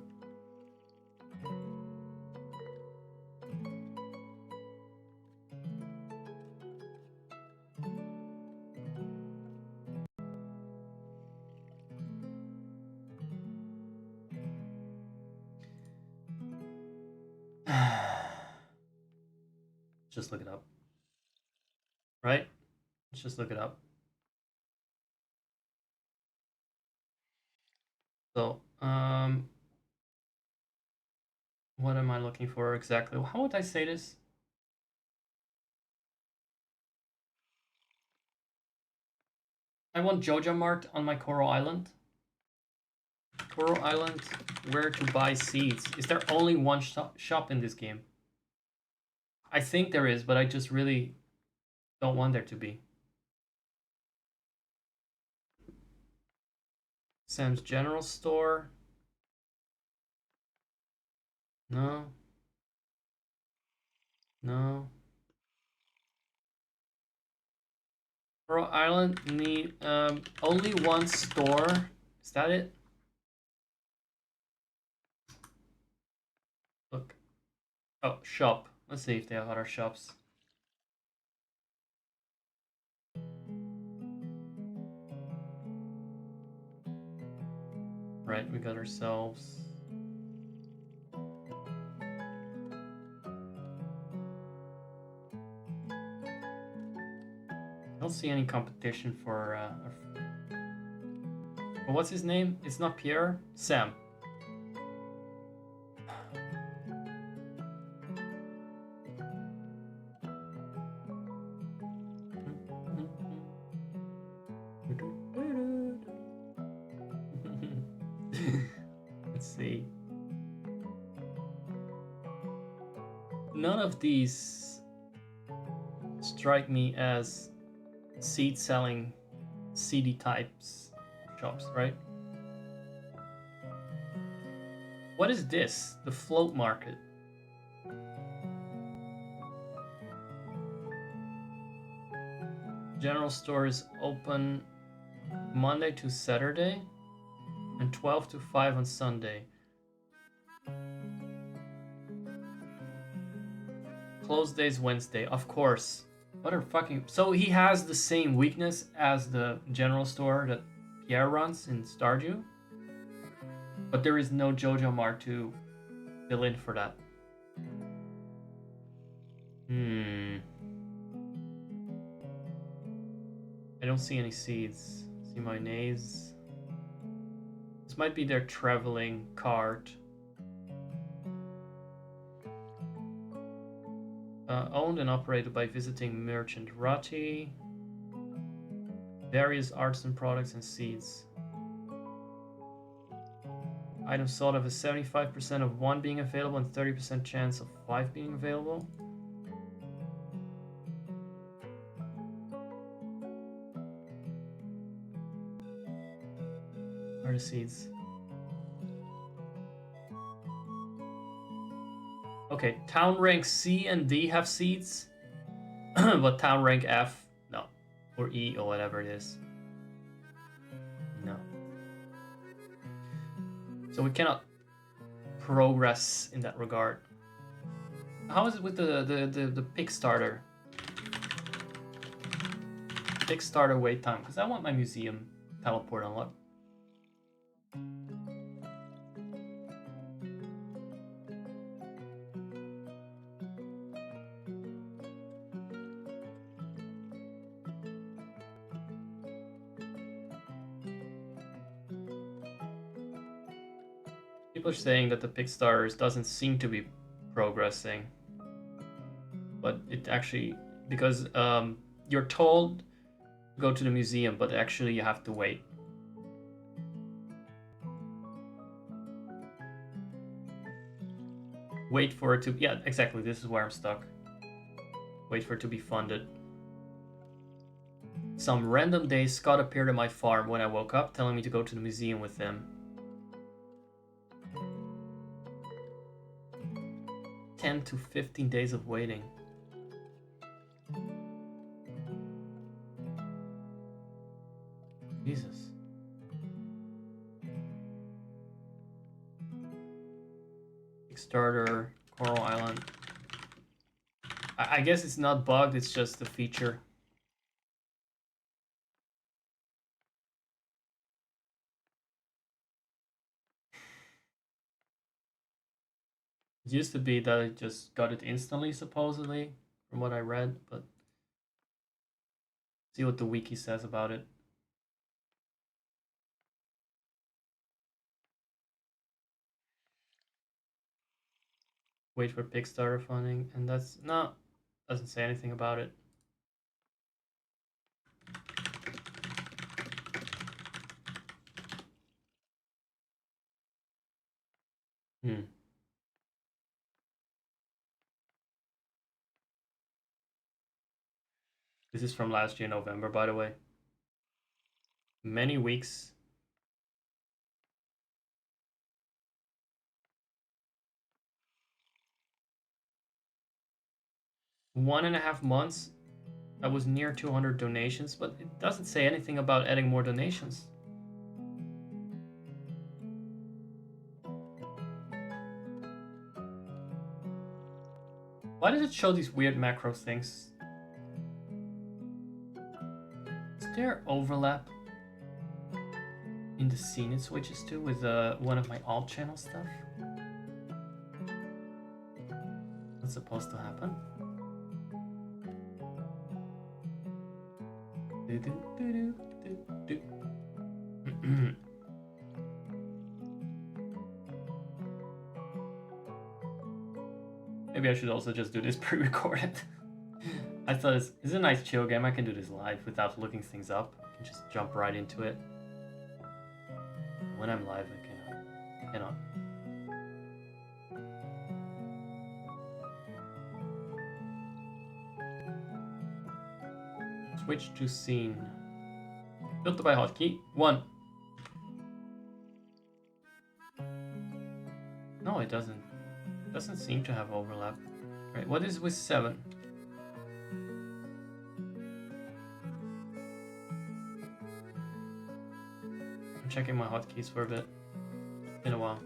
Just look it up. Right? Let's just look it up. So, what am I looking for exactly? How would I say this? I want Joja Mart on my Coral Island. Coral Island, where to buy seeds. Is there only one shop in this game? I think there is, but I just really don't want there to be. Sam's General Store. No. No. Coral Island need only one store. Is that it? Look. Oh, shop. Let's see if they have other shops. Right, we got ourselves. I don't see any competition for. Well, what's his name? It's not Pierre. Sam. Let's see. None of these strike me as seed selling CD types shops, right? What is this? The float market. General store is open Monday to Saturday and 12 to 5 on Sunday. Closed days Wednesday, of course. What a fucking... So he has the same weakness as the general store that Pierre runs in Stardew. But there is no Joja Mart to fill in for that. I don't see any seeds. See mayonnaise. This might be their traveling cart. Owned and operated by visiting merchant Rati. Various artisan products and seeds. Items sold have a 75% of 1 being available and 30% chance of 5 being available. Where are the seeds? Okay, town rank C and D have seeds, but town rank F, no. Or E, or whatever it is. No. So we cannot progress in that regard. How is it with the pick starter? Pick starter wait time, because I want my museum teleport unlocked. People are saying that the pick starters doesn't seem to be progressing, but it actually, because you're told to go to the museum, but actually you have to wait. Wait for it to, yeah, exactly, this is where I'm stuck. Wait for it to be funded. Some random day, Scott appeared at my farm when I woke up, telling me to go to the museum with him. 10 to 15 days of waiting. Jesus. Kickstarter, Coral Island. I guess it's not bugged, it's just a feature. It used to be that I just got it instantly, supposedly, from what I read, but see what the wiki says about it. Wait for Kickstarter funding, and that's no, doesn't say anything about it. This is from last year, November, by the way. Many weeks. One and a half months. That was near 200 donations, but it doesn't say anything about adding more donations. Why does it show these weird macro things? Is there overlap in the scene it switches to with one of my alt channel stuff? What's supposed to happen? Maybe I should also just do this pre-recorded. I thought it's a nice chill game. I can do this live without looking things up. I can just jump right into it. When I'm live, I cannot. Switch to scene. Filter by hotkey. 1. No, it doesn't. It doesn't seem to have overlap. Right, what is with 7? I'm checking my hotkeys for a bit. It's been a while.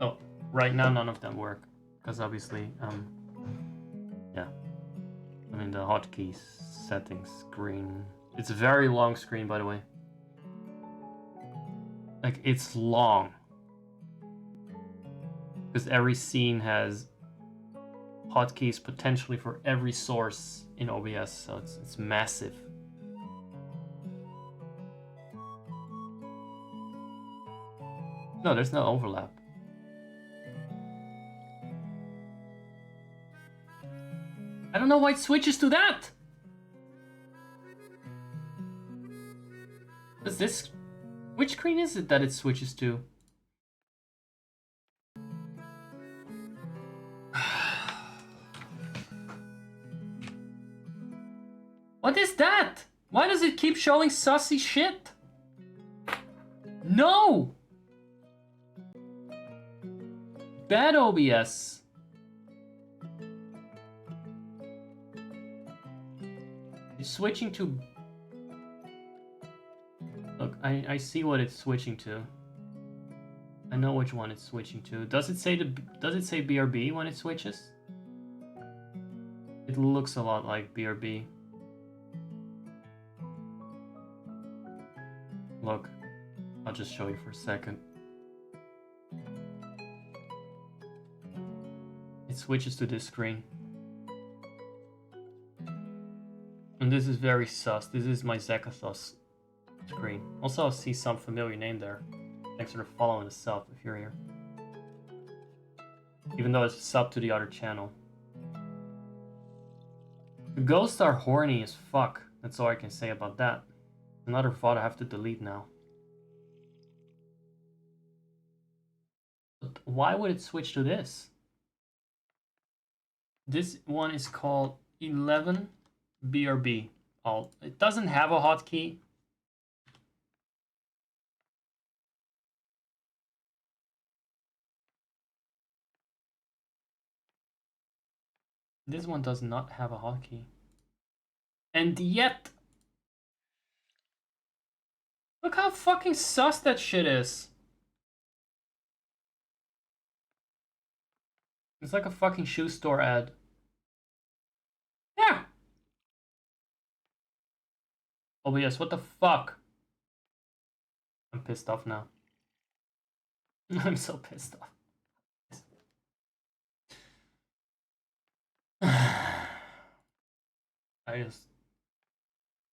Oh, right now none of them work. Because obviously, yeah. I mean, the hotkeys settings screen. It's a very long screen, by the way. Like, it's long. Because every scene has hotkeys potentially for every source in OBS, so it's massive. No, there's no overlap. I don't know why it switches to that! Does this... Which screen is it that it switches to? What is that? Why does it keep showing sussy shit? No! bad, OBS. It's switching to... Look, I see what it's switching to. I know which one it's switching to. Does it say BRB when it switches? It looks a lot like BRB. Look, I'll just show you for a second. It switches to this screen. And this is very sus. This is my Zekathos screen. Also, I see some familiar name there. Thanks for following the sub if you're here. Even though it's a sub to the other channel. The ghosts are horny as fuck. That's all I can say about that. Another VOD I have to delete now. But why would it switch to this? This one is called 11 BRB. Oh, it doesn't have a hotkey. This one does not have a hotkey. And yet... Look how fucking sus that shit is. It's like a fucking shoe store ad. Yeah. Oh yes, what the fuck? I'm pissed off now. I'm so pissed off.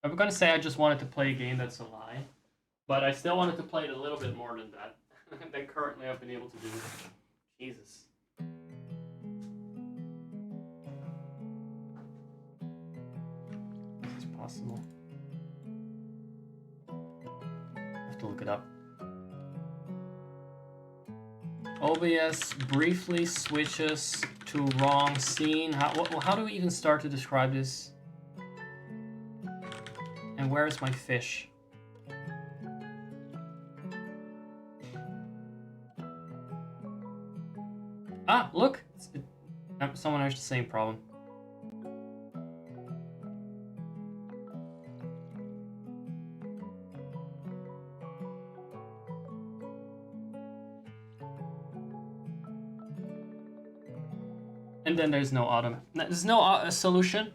I'm gonna say I just wanted to play a game that's a lie, but I still wanted to play it a little bit more than that than currently I've been able to do. Jesus. This is possible. I have to look it up. OBS briefly switches to wrong scene. How do we even start to describe this? And where is my fish? Ah, look! Someone has the same problem. And then there's no autumn. There's no solution.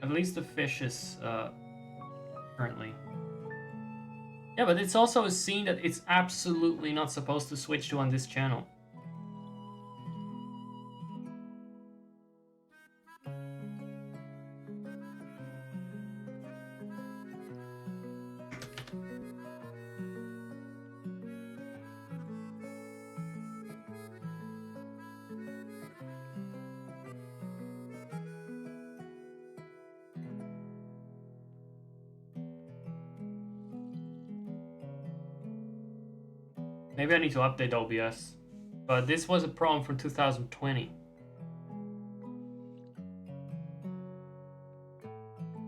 At least the fish is currently. Yeah, but it's also a scene that it's absolutely not supposed to switch to on this channel. Maybe I need to update OBS, but this was a problem from 2020.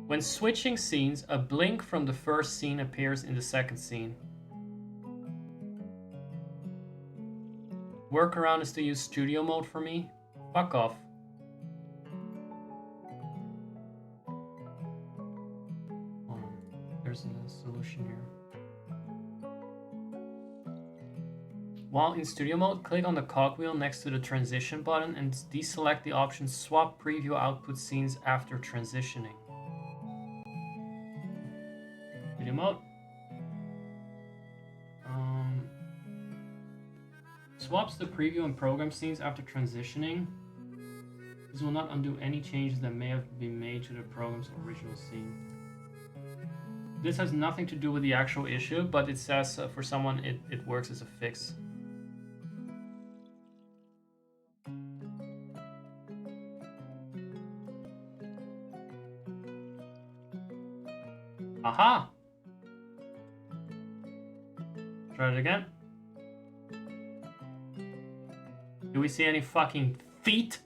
When switching scenes, a blink from the first scene appears in the second scene. Workaround is to use studio mode for me? Fuck off. There's a solution here. While in studio mode, click on the cogwheel next to the transition button and deselect the option swap preview output scenes after transitioning. Studio mode. Swaps the preview and program scenes after transitioning. This will not undo any changes that may have been made to the program's original scene. This has nothing to do with the actual issue, but it says for someone it works as a fix. Aha! Try it again. Do we see any fucking feet?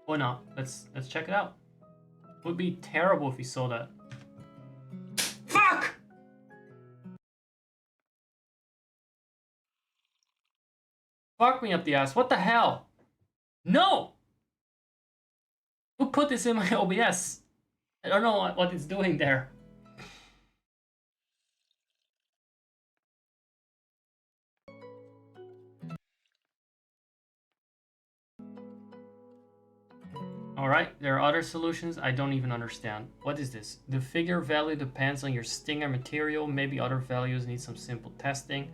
Or not? Let's check it out. Would be terrible if we saw that. Fuck me up the ass. What the hell? No! Who put this in my OBS? I don't know what it's doing there. Alright, there are other solutions I don't even understand. What is this? The figure value depends on your stinger material. Maybe other values need some simple testing.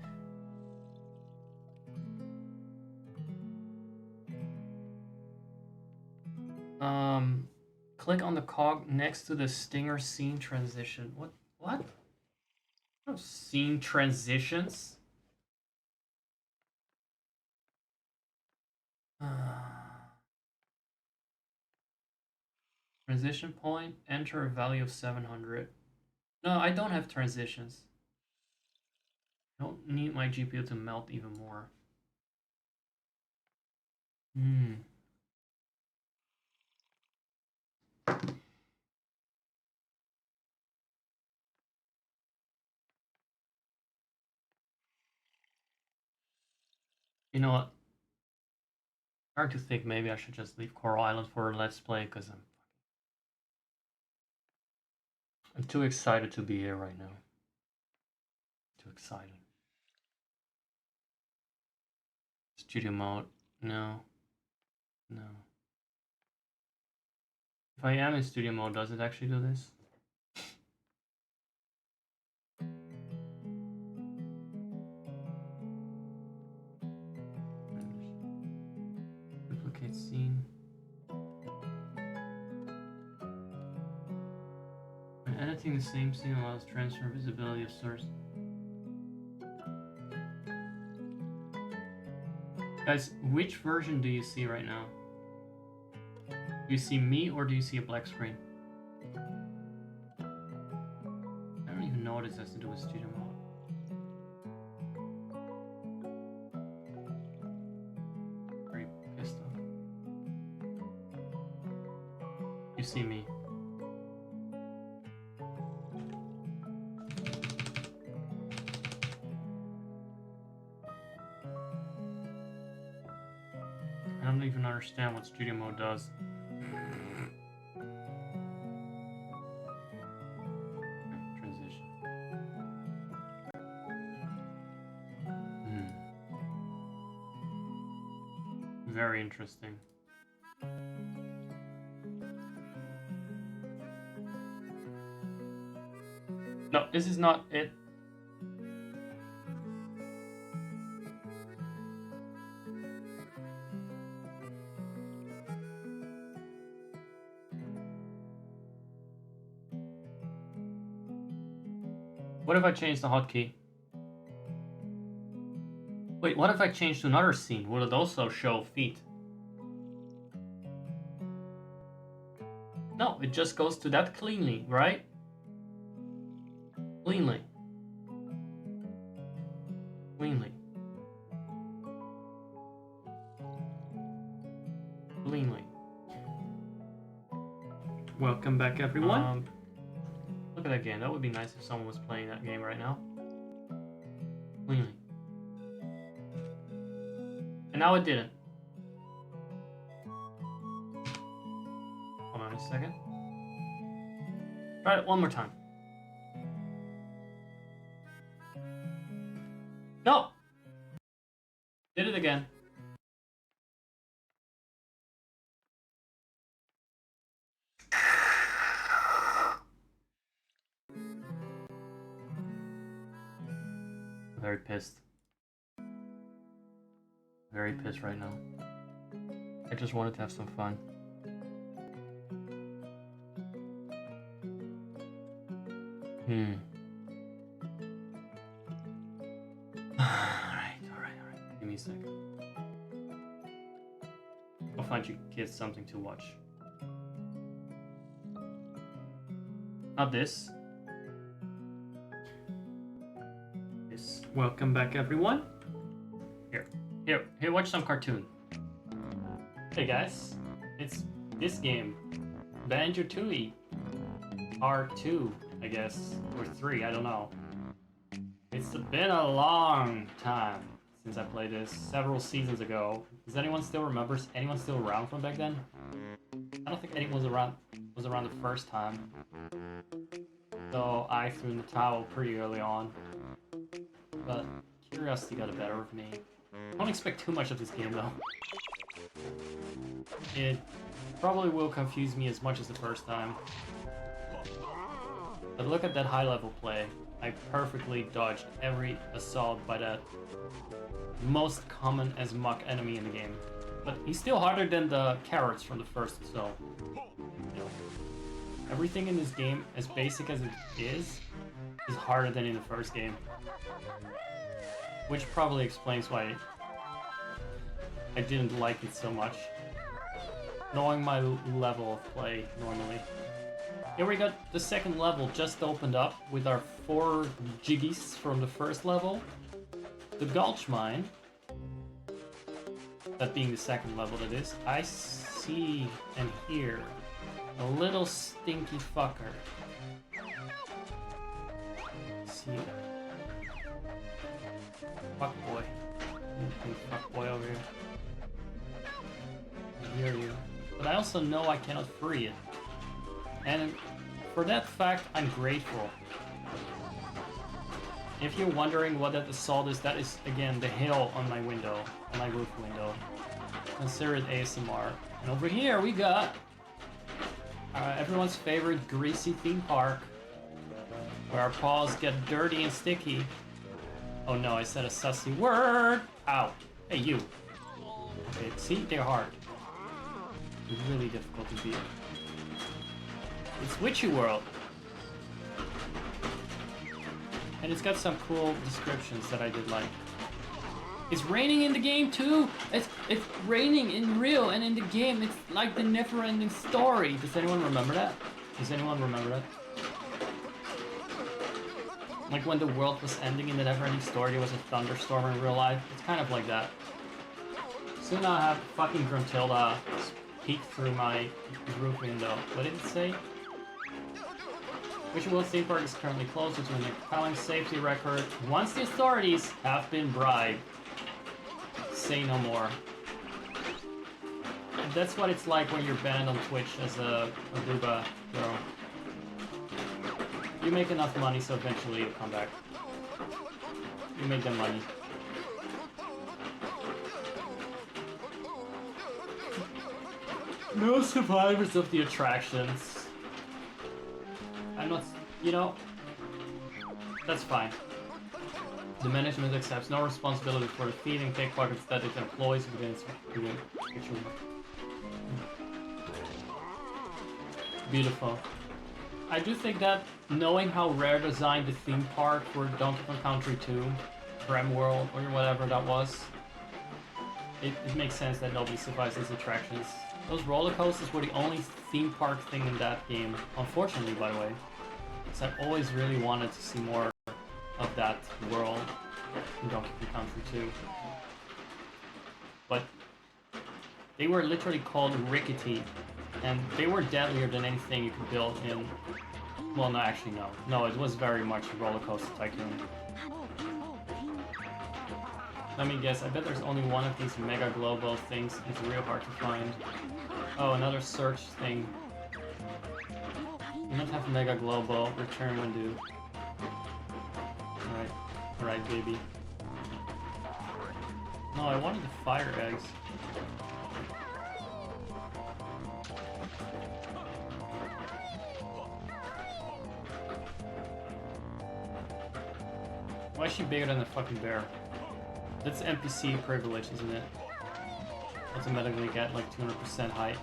Click on the cog next to the stinger scene transition. What? What? Oh, scene transitions? Transition point, enter a value of 700. No, I don't have transitions. I don't need my GPU to melt even more. You know what? Hard to think maybe I should just leave Coral Island for a Let's Play because I'm too excited to be here right now. Too excited. Studio mode. No. No. If I am in studio mode, does it actually do this? Duplicate scene. When editing the same scene allows transfer visibility of source. Guys, which version do you see right now? Do you see me or do you see a black screen? I don't even know what this has to do with studio mode. Very pissed off. You see me. I don't even understand what studio mode does. Transition. Very interesting. No, this is not it. What if I change the hotkey? Wait, what if I change to another scene? Will it also show feet? No, it just goes to that cleanly, right? Cleanly. Cleanly. Cleanly. Welcome back, everyone. Look at that game. That would be nice if someone was playing that game right now. Cleanly. And now it didn't. Hold on a second. Try it one more time. No! Did it again. Very pissed. Very pissed right now. I just wanted to have some fun. Alright. Give me a second. I'll find you kids something to watch. Not this. This. Welcome back, everyone. Here, watch some cartoon. Hey guys, it's this game, Banjo-Tooie, R2, I guess, or 3, I don't know. It's been a long time since I played this several seasons ago. Does anyone still remember? Anyone still around from back then? I don't think anyone was around the first time. So I threw in the towel pretty early on. But curiosity got the better of me. I don't expect too much of this game though. It probably will confuse me as much as the first time. But look at that high level play. I perfectly dodged every assault by that most common as muck enemy in the game. But he's still harder than the carrots from the first, so... You know, everything in this game, as basic as it is harder than in the first game. Which probably explains why I didn't like it so much. Knowing my level of play normally. Here we got the second level just opened up with our 4 jiggies from the first level. The Gulch Mine. That being the second level that is. I see and hear a little stinky fucker. See ya. Fuck boy. Fuck boy over here. I hear you. But I also know I cannot free it. And for that fact, I'm grateful. If you're wondering what that assault is, that is, again, the hail on my window, on my roof window. Consider it ASMR. And over here, we got everyone's favorite greasy theme park, where our paws get dirty and sticky. Oh no, I said a sussy word! Ow. Hey, you. Okay, see? They're hard. It's really difficult to beat. It's Witchy World. And it's got some cool descriptions that I did like. It's raining in the game too! It's raining in real and in the game. It's like the never-ending story. Does anyone remember that? Does anyone remember that? Like when the world was ending in the never-ending story, there was a thunderstorm in real life. It's kind of like that. Soon I'll have fucking Gruntilda peek through my roof window. What did it say? Witchy World Theme Park is currently closed due to an compelling safety record. Once the authorities have been bribed, say no more. And that's what it's like when you're banned on Twitch as a booba girl. You make enough money, so eventually you'll come back. You make the money. No survivors of the attractions. I'm not, you know, that's fine. The management accepts no responsibility for the thieving pickpockets that it employs within its Beautiful. I do think that knowing how Rare designed the theme park for Donkey Kong Country 2, Prem World, or whatever that was, it makes sense that nobody survives these attractions. Those roller coasters were the only theme park thing in that game, unfortunately, by the way. Because I always really wanted to see more of that world in Donkey Kong Country 2. But they were literally called rickety, and they were deadlier than anything you could build in... Well, no, actually, no. No, it was very much Roller Coaster Tycoon. Let me guess, I bet there's only one of these Mega Globo things. It's real hard to find. Oh, another search thing. You don't have Mega Globo, return when due. Alright. Alright, baby. No, I wanted the fire eggs. Why is she bigger than the fucking bear? That's NPC privilege, isn't it? Automatically get like 200% height.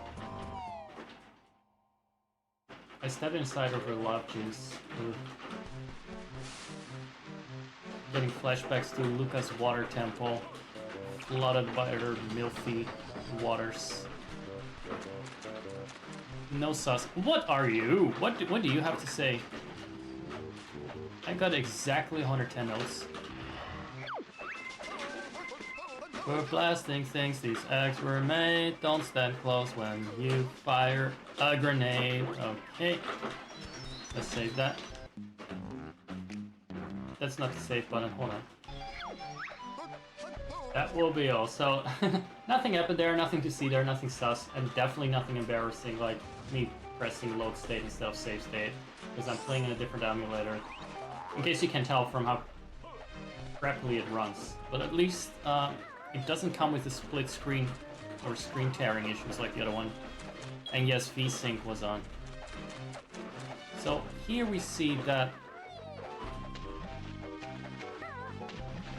I stepped inside of her love juice. Ugh. Getting flashbacks to Luca's water temple, flooded by her milky waters. No sus. What are you? What do you have to say? I got exactly 110 notes. We're blasting things, these eggs were made. Don't stand close when you fire a grenade. Okay. Let's save that. That's not the save button, hold on. That will be all. So, nothing happened there, nothing to see there, nothing sus, and definitely nothing embarrassing like me pressing load state instead of save state, because I'm playing in a different emulator. In case you can tell from how rapidly it runs. But at least it doesn't come with the split screen or screen tearing issues like the other one. And yes, VSync was on. So here we see that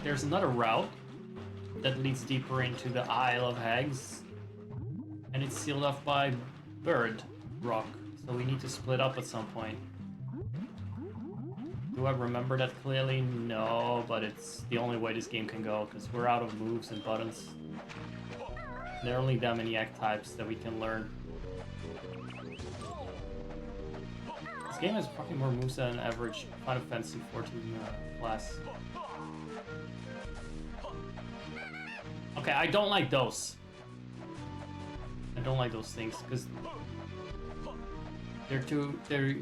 there's another route that leads deeper into the Isle of Hags, and it's sealed off by Bird Rock, so we need to split up at some point. Do I remember that clearly? No, but it's the only way this game can go, because we're out of moves and buttons. There are only that many act types that we can learn. This game has fucking more moves than an average Final Fantasy 14 class. Okay, I don't like those. I don't like those things because they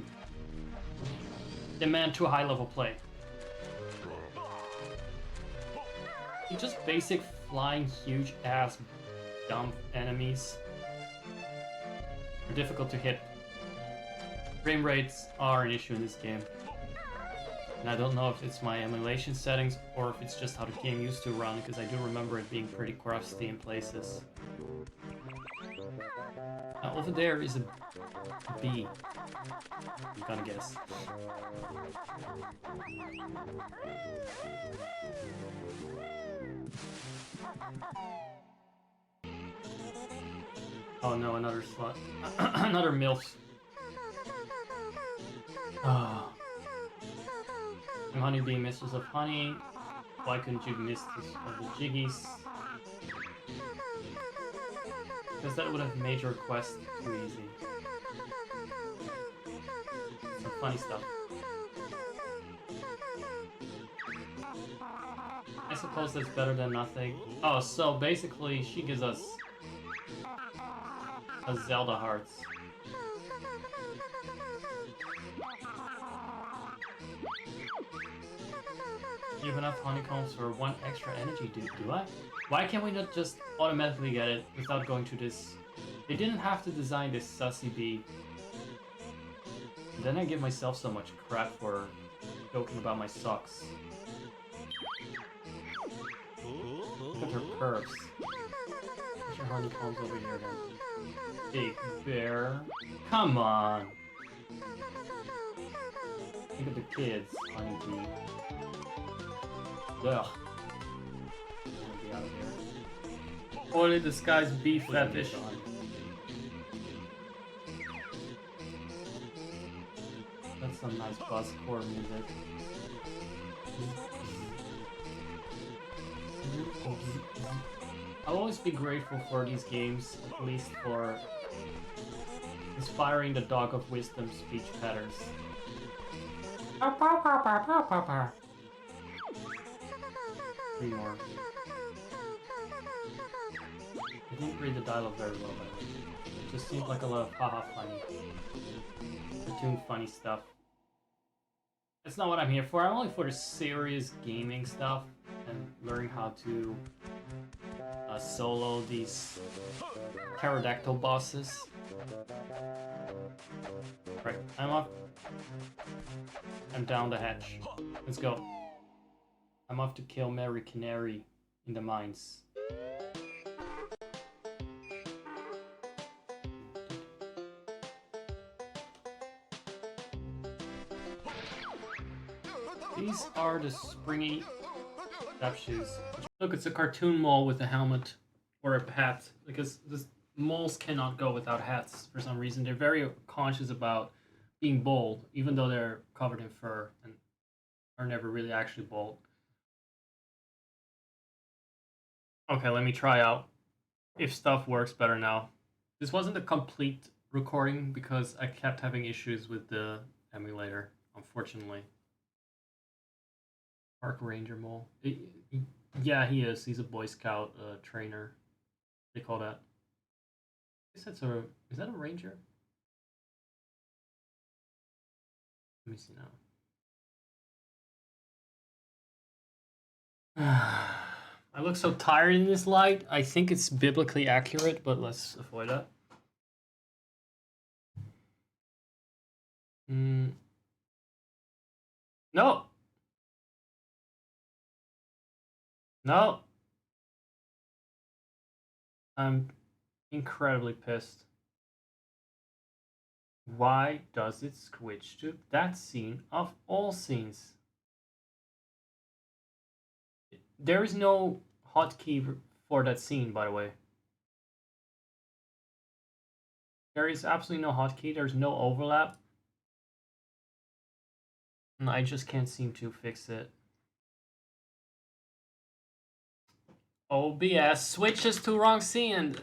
demand too high level play. You just basic flying huge ass dumb enemies are difficult to hit. Frame rates are an issue in this game. And I don't know if it's my emulation settings or if it's just how the game used to run, because I do remember it being pretty crusty in places. Now over there is a bee. I'm gonna guess. Oh no, another slut. Another MILF. Oh. I'm Honeybee, Mistress of Honey. Why couldn't you be Mistress of the Jiggies? Because that would have made your quest too easy. Some funny stuff. I suppose that's better than nothing. Oh, so basically she gives us a Zelda hearts. You have enough honeycombs for one extra energy, do I? Why can't we not just automatically get it without going to this? They didn't have to design this sussy bee. Then I give myself so much crap for joking about my socks. Look at her curves. Put your honeycombs over here then. Big bear. Come on! Look at the kids, honeybee. Ugh. Be out of here. Poorly disguised bee fetish. That's some nice buzzcore music. I'll always be grateful for these games, at least for inspiring the dog of wisdom speech patterns. Three more. I didn't read the dialogue very well, by the way. It just seemed like a lot of haha funny. Cartoon funny stuff. That's not what I'm here for. I'm only for the serious gaming stuff and learning how to solo these pterodactyl bosses. Right, I'm off. I'm down the hatch. Let's go. I'm off to kill Mary Canary in the mines. These are the springy step shoes. Look, it's a cartoon mole with a helmet or a hat, because the moles cannot go without hats for some reason. They're very conscious about being bold, even though they're covered in fur and are never really actually bold. Okay, let me try out if stuff works better now. This wasn't a complete recording because I kept having issues with the emulator, unfortunately. Park Ranger Mole. Yeah, he is. He's a Boy Scout trainer. They call that. I guess that's a... Is that a ranger? Let me see now. I look so tired in this light. I think it's biblically accurate, but let's avoid that. No. No. I'm incredibly pissed. Why does it switch to that scene of all scenes? There is no hotkey for that scene, by the way. There is absolutely no hotkey. There's no overlap. And I just can't seem to fix it. OBS switches to wrong scene.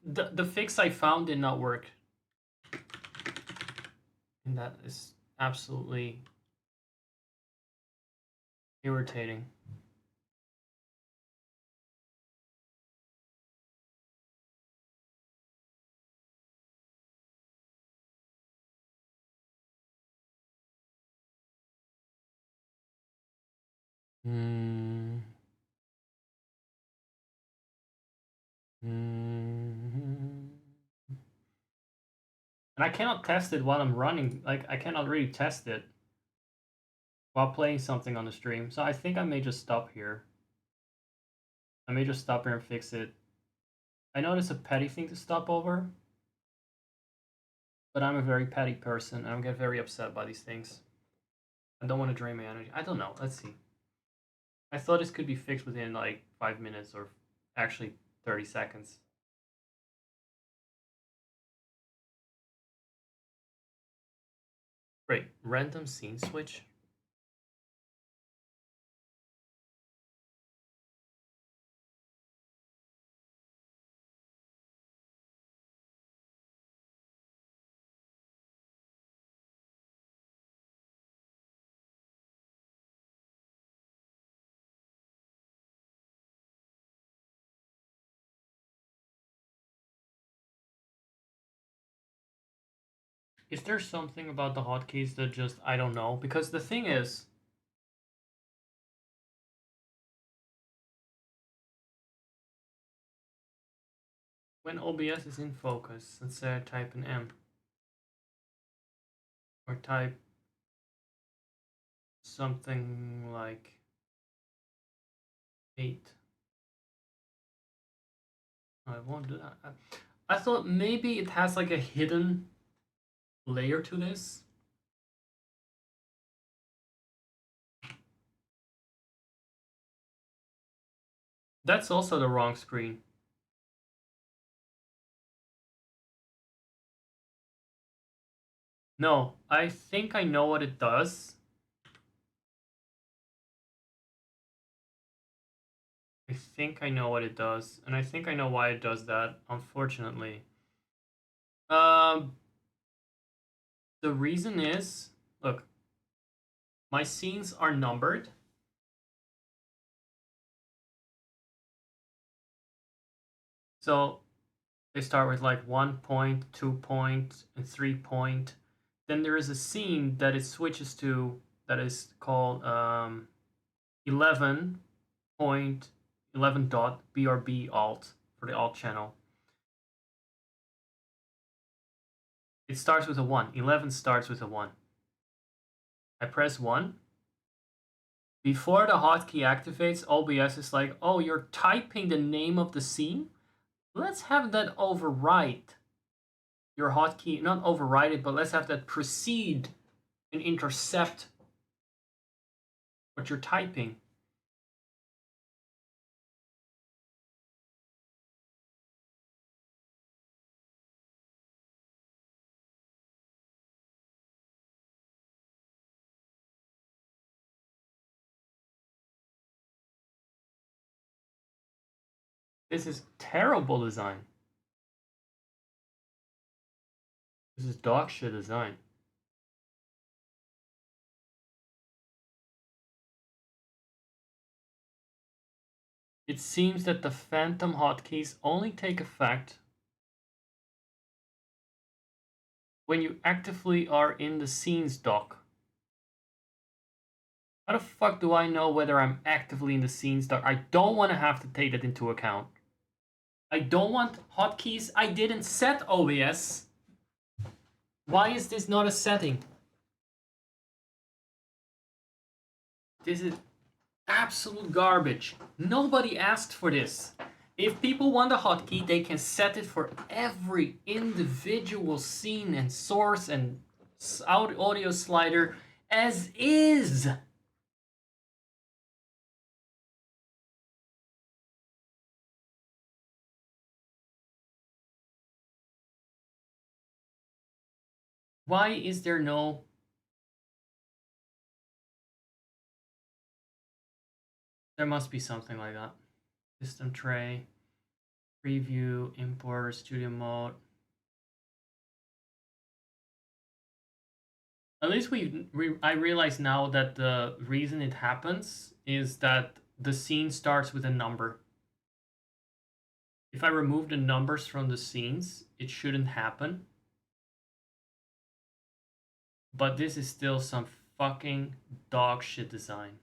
The fix I found did not work. And that is absolutely irritating. And I cannot test it while I'm running. Like, I cannot really test it while playing something on the stream. So I think I may just stop here. I may just stop here and fix it. I know it's a petty thing to stop over, but I'm a very petty person. And I get very upset by these things. I don't want to drain my energy. I don't know. Let's see. I thought this could be fixed within like 5 minutes or actually 30 seconds. Great. Random scene switch. Is there something about the hotkeys that just, I don't know? Because the thing is, when OBS is in focus, let's say I type an M, or type something like 8. I won't do that. I thought maybe it has like a hidden layer to this. That's also the wrong screen. No, I think I know what it does. I think I know what it does, and I think I know why it does that, unfortunately. The reason is, look, my scenes are numbered. So they start with like 1 point, 2 point, and 3 point. Then there is a scene that it switches to that is called 11 point 11 dot BRB alt for the alt channel. It starts with a 1. 11 starts with a 1. I press 1. Before the hotkey activates, OBS is like, oh, you're typing the name of the scene? Let's have that overwrite your hotkey, not override it, but let's have that precede and intercept what you're typing. This is terrible design. This is dog shit design. It seems that the phantom hotkeys only take effect when you actively are in the scenes dock. How the fuck do I know whether I'm actively in the scene start? I don't want to have to take that into account. I don't want hotkeys. I didn't set OBS. Why is this not a setting? This is absolute garbage. Nobody asked for this. If people want a hotkey, they can set it for every individual scene and source and audio slider as is. Why is there no... There must be something like that. System tray, preview, import, studio mode. At least I realize now that the reason it happens is that the scene starts with a number. If I remove the numbers from the scenes, it shouldn't happen. But this is still some fucking dog shit design.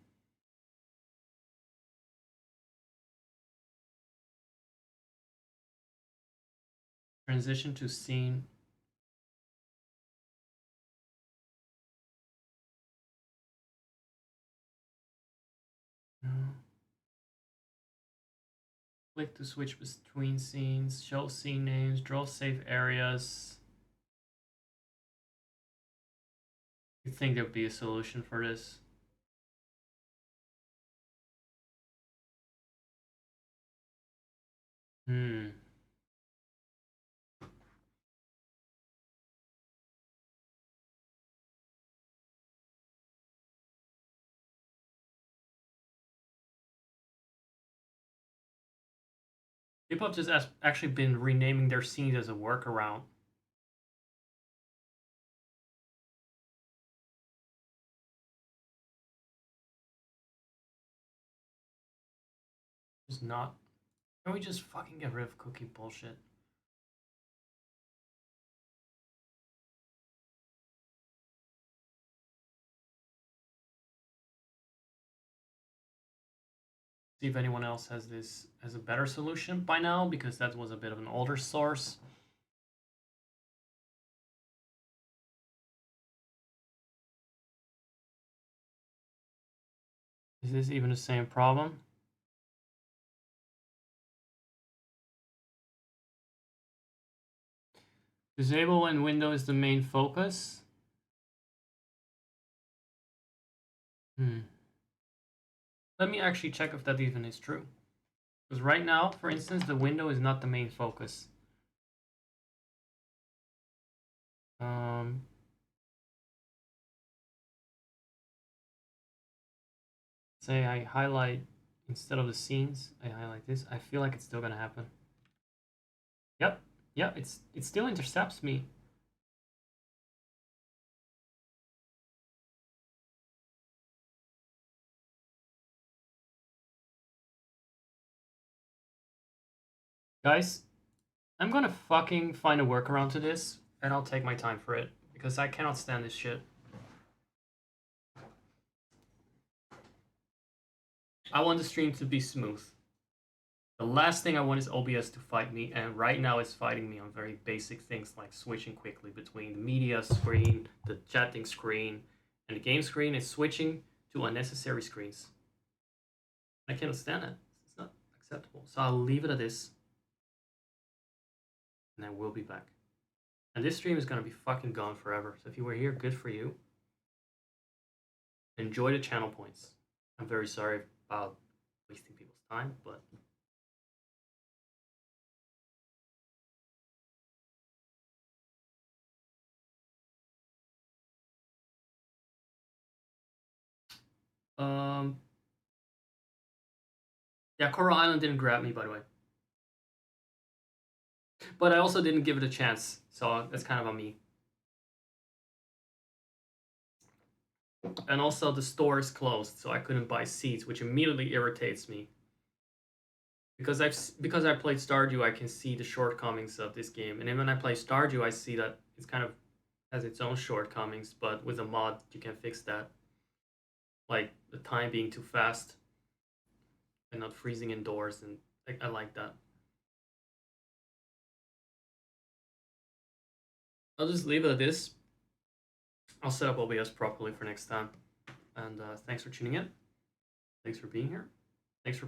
Transition to scene. No. Click to switch between scenes. Show scene names. Draw save areas. You think there would be a solution for this? People have just actually been renaming their scenes as a workaround. Just not. Can we just fucking get rid of cookie bullshit? See if anyone else has this as a better solution by now, because that was a bit of an older source. Is this even the same problem? Disable when window is the main focus. Let me actually check if that even is true. Because right now, for instance, the window is not the main focus. Say I highlight, instead of the scenes, I highlight this. I feel like it's still gonna happen. Yep, it still intercepts me. Guys, I'm gonna fucking find a workaround to this, and I'll take my time for it, because I cannot stand this shit. I want the stream to be smooth. The last thing I want is OBS to fight me, and right now it's fighting me on very basic things like switching quickly between the media screen, the chatting screen, and the game screen. Is switching to unnecessary screens. I cannot stand it. It's not acceptable. So I'll leave it at this. And I will be back. And this stream is going to be fucking gone forever. So if you were here, good for you. Enjoy the channel points. I'm very sorry about wasting people's time, but... Yeah, Coral Island didn't grab me, by the way. But I also didn't give it a chance, so that's kind of on me. And also the store is closed, so I couldn't buy seats, which immediately irritates me. Because I played Stardew, I can see the shortcomings of this game. And then when I play Stardew, I see that it's kind of has its own shortcomings, but with a mod, you can fix that. like the time being too fast and not freezing indoors, and I like that. I'll just leave it at this. I'll set up OBS properly for next time. And thanks for tuning in. Thanks for being here. Thanks for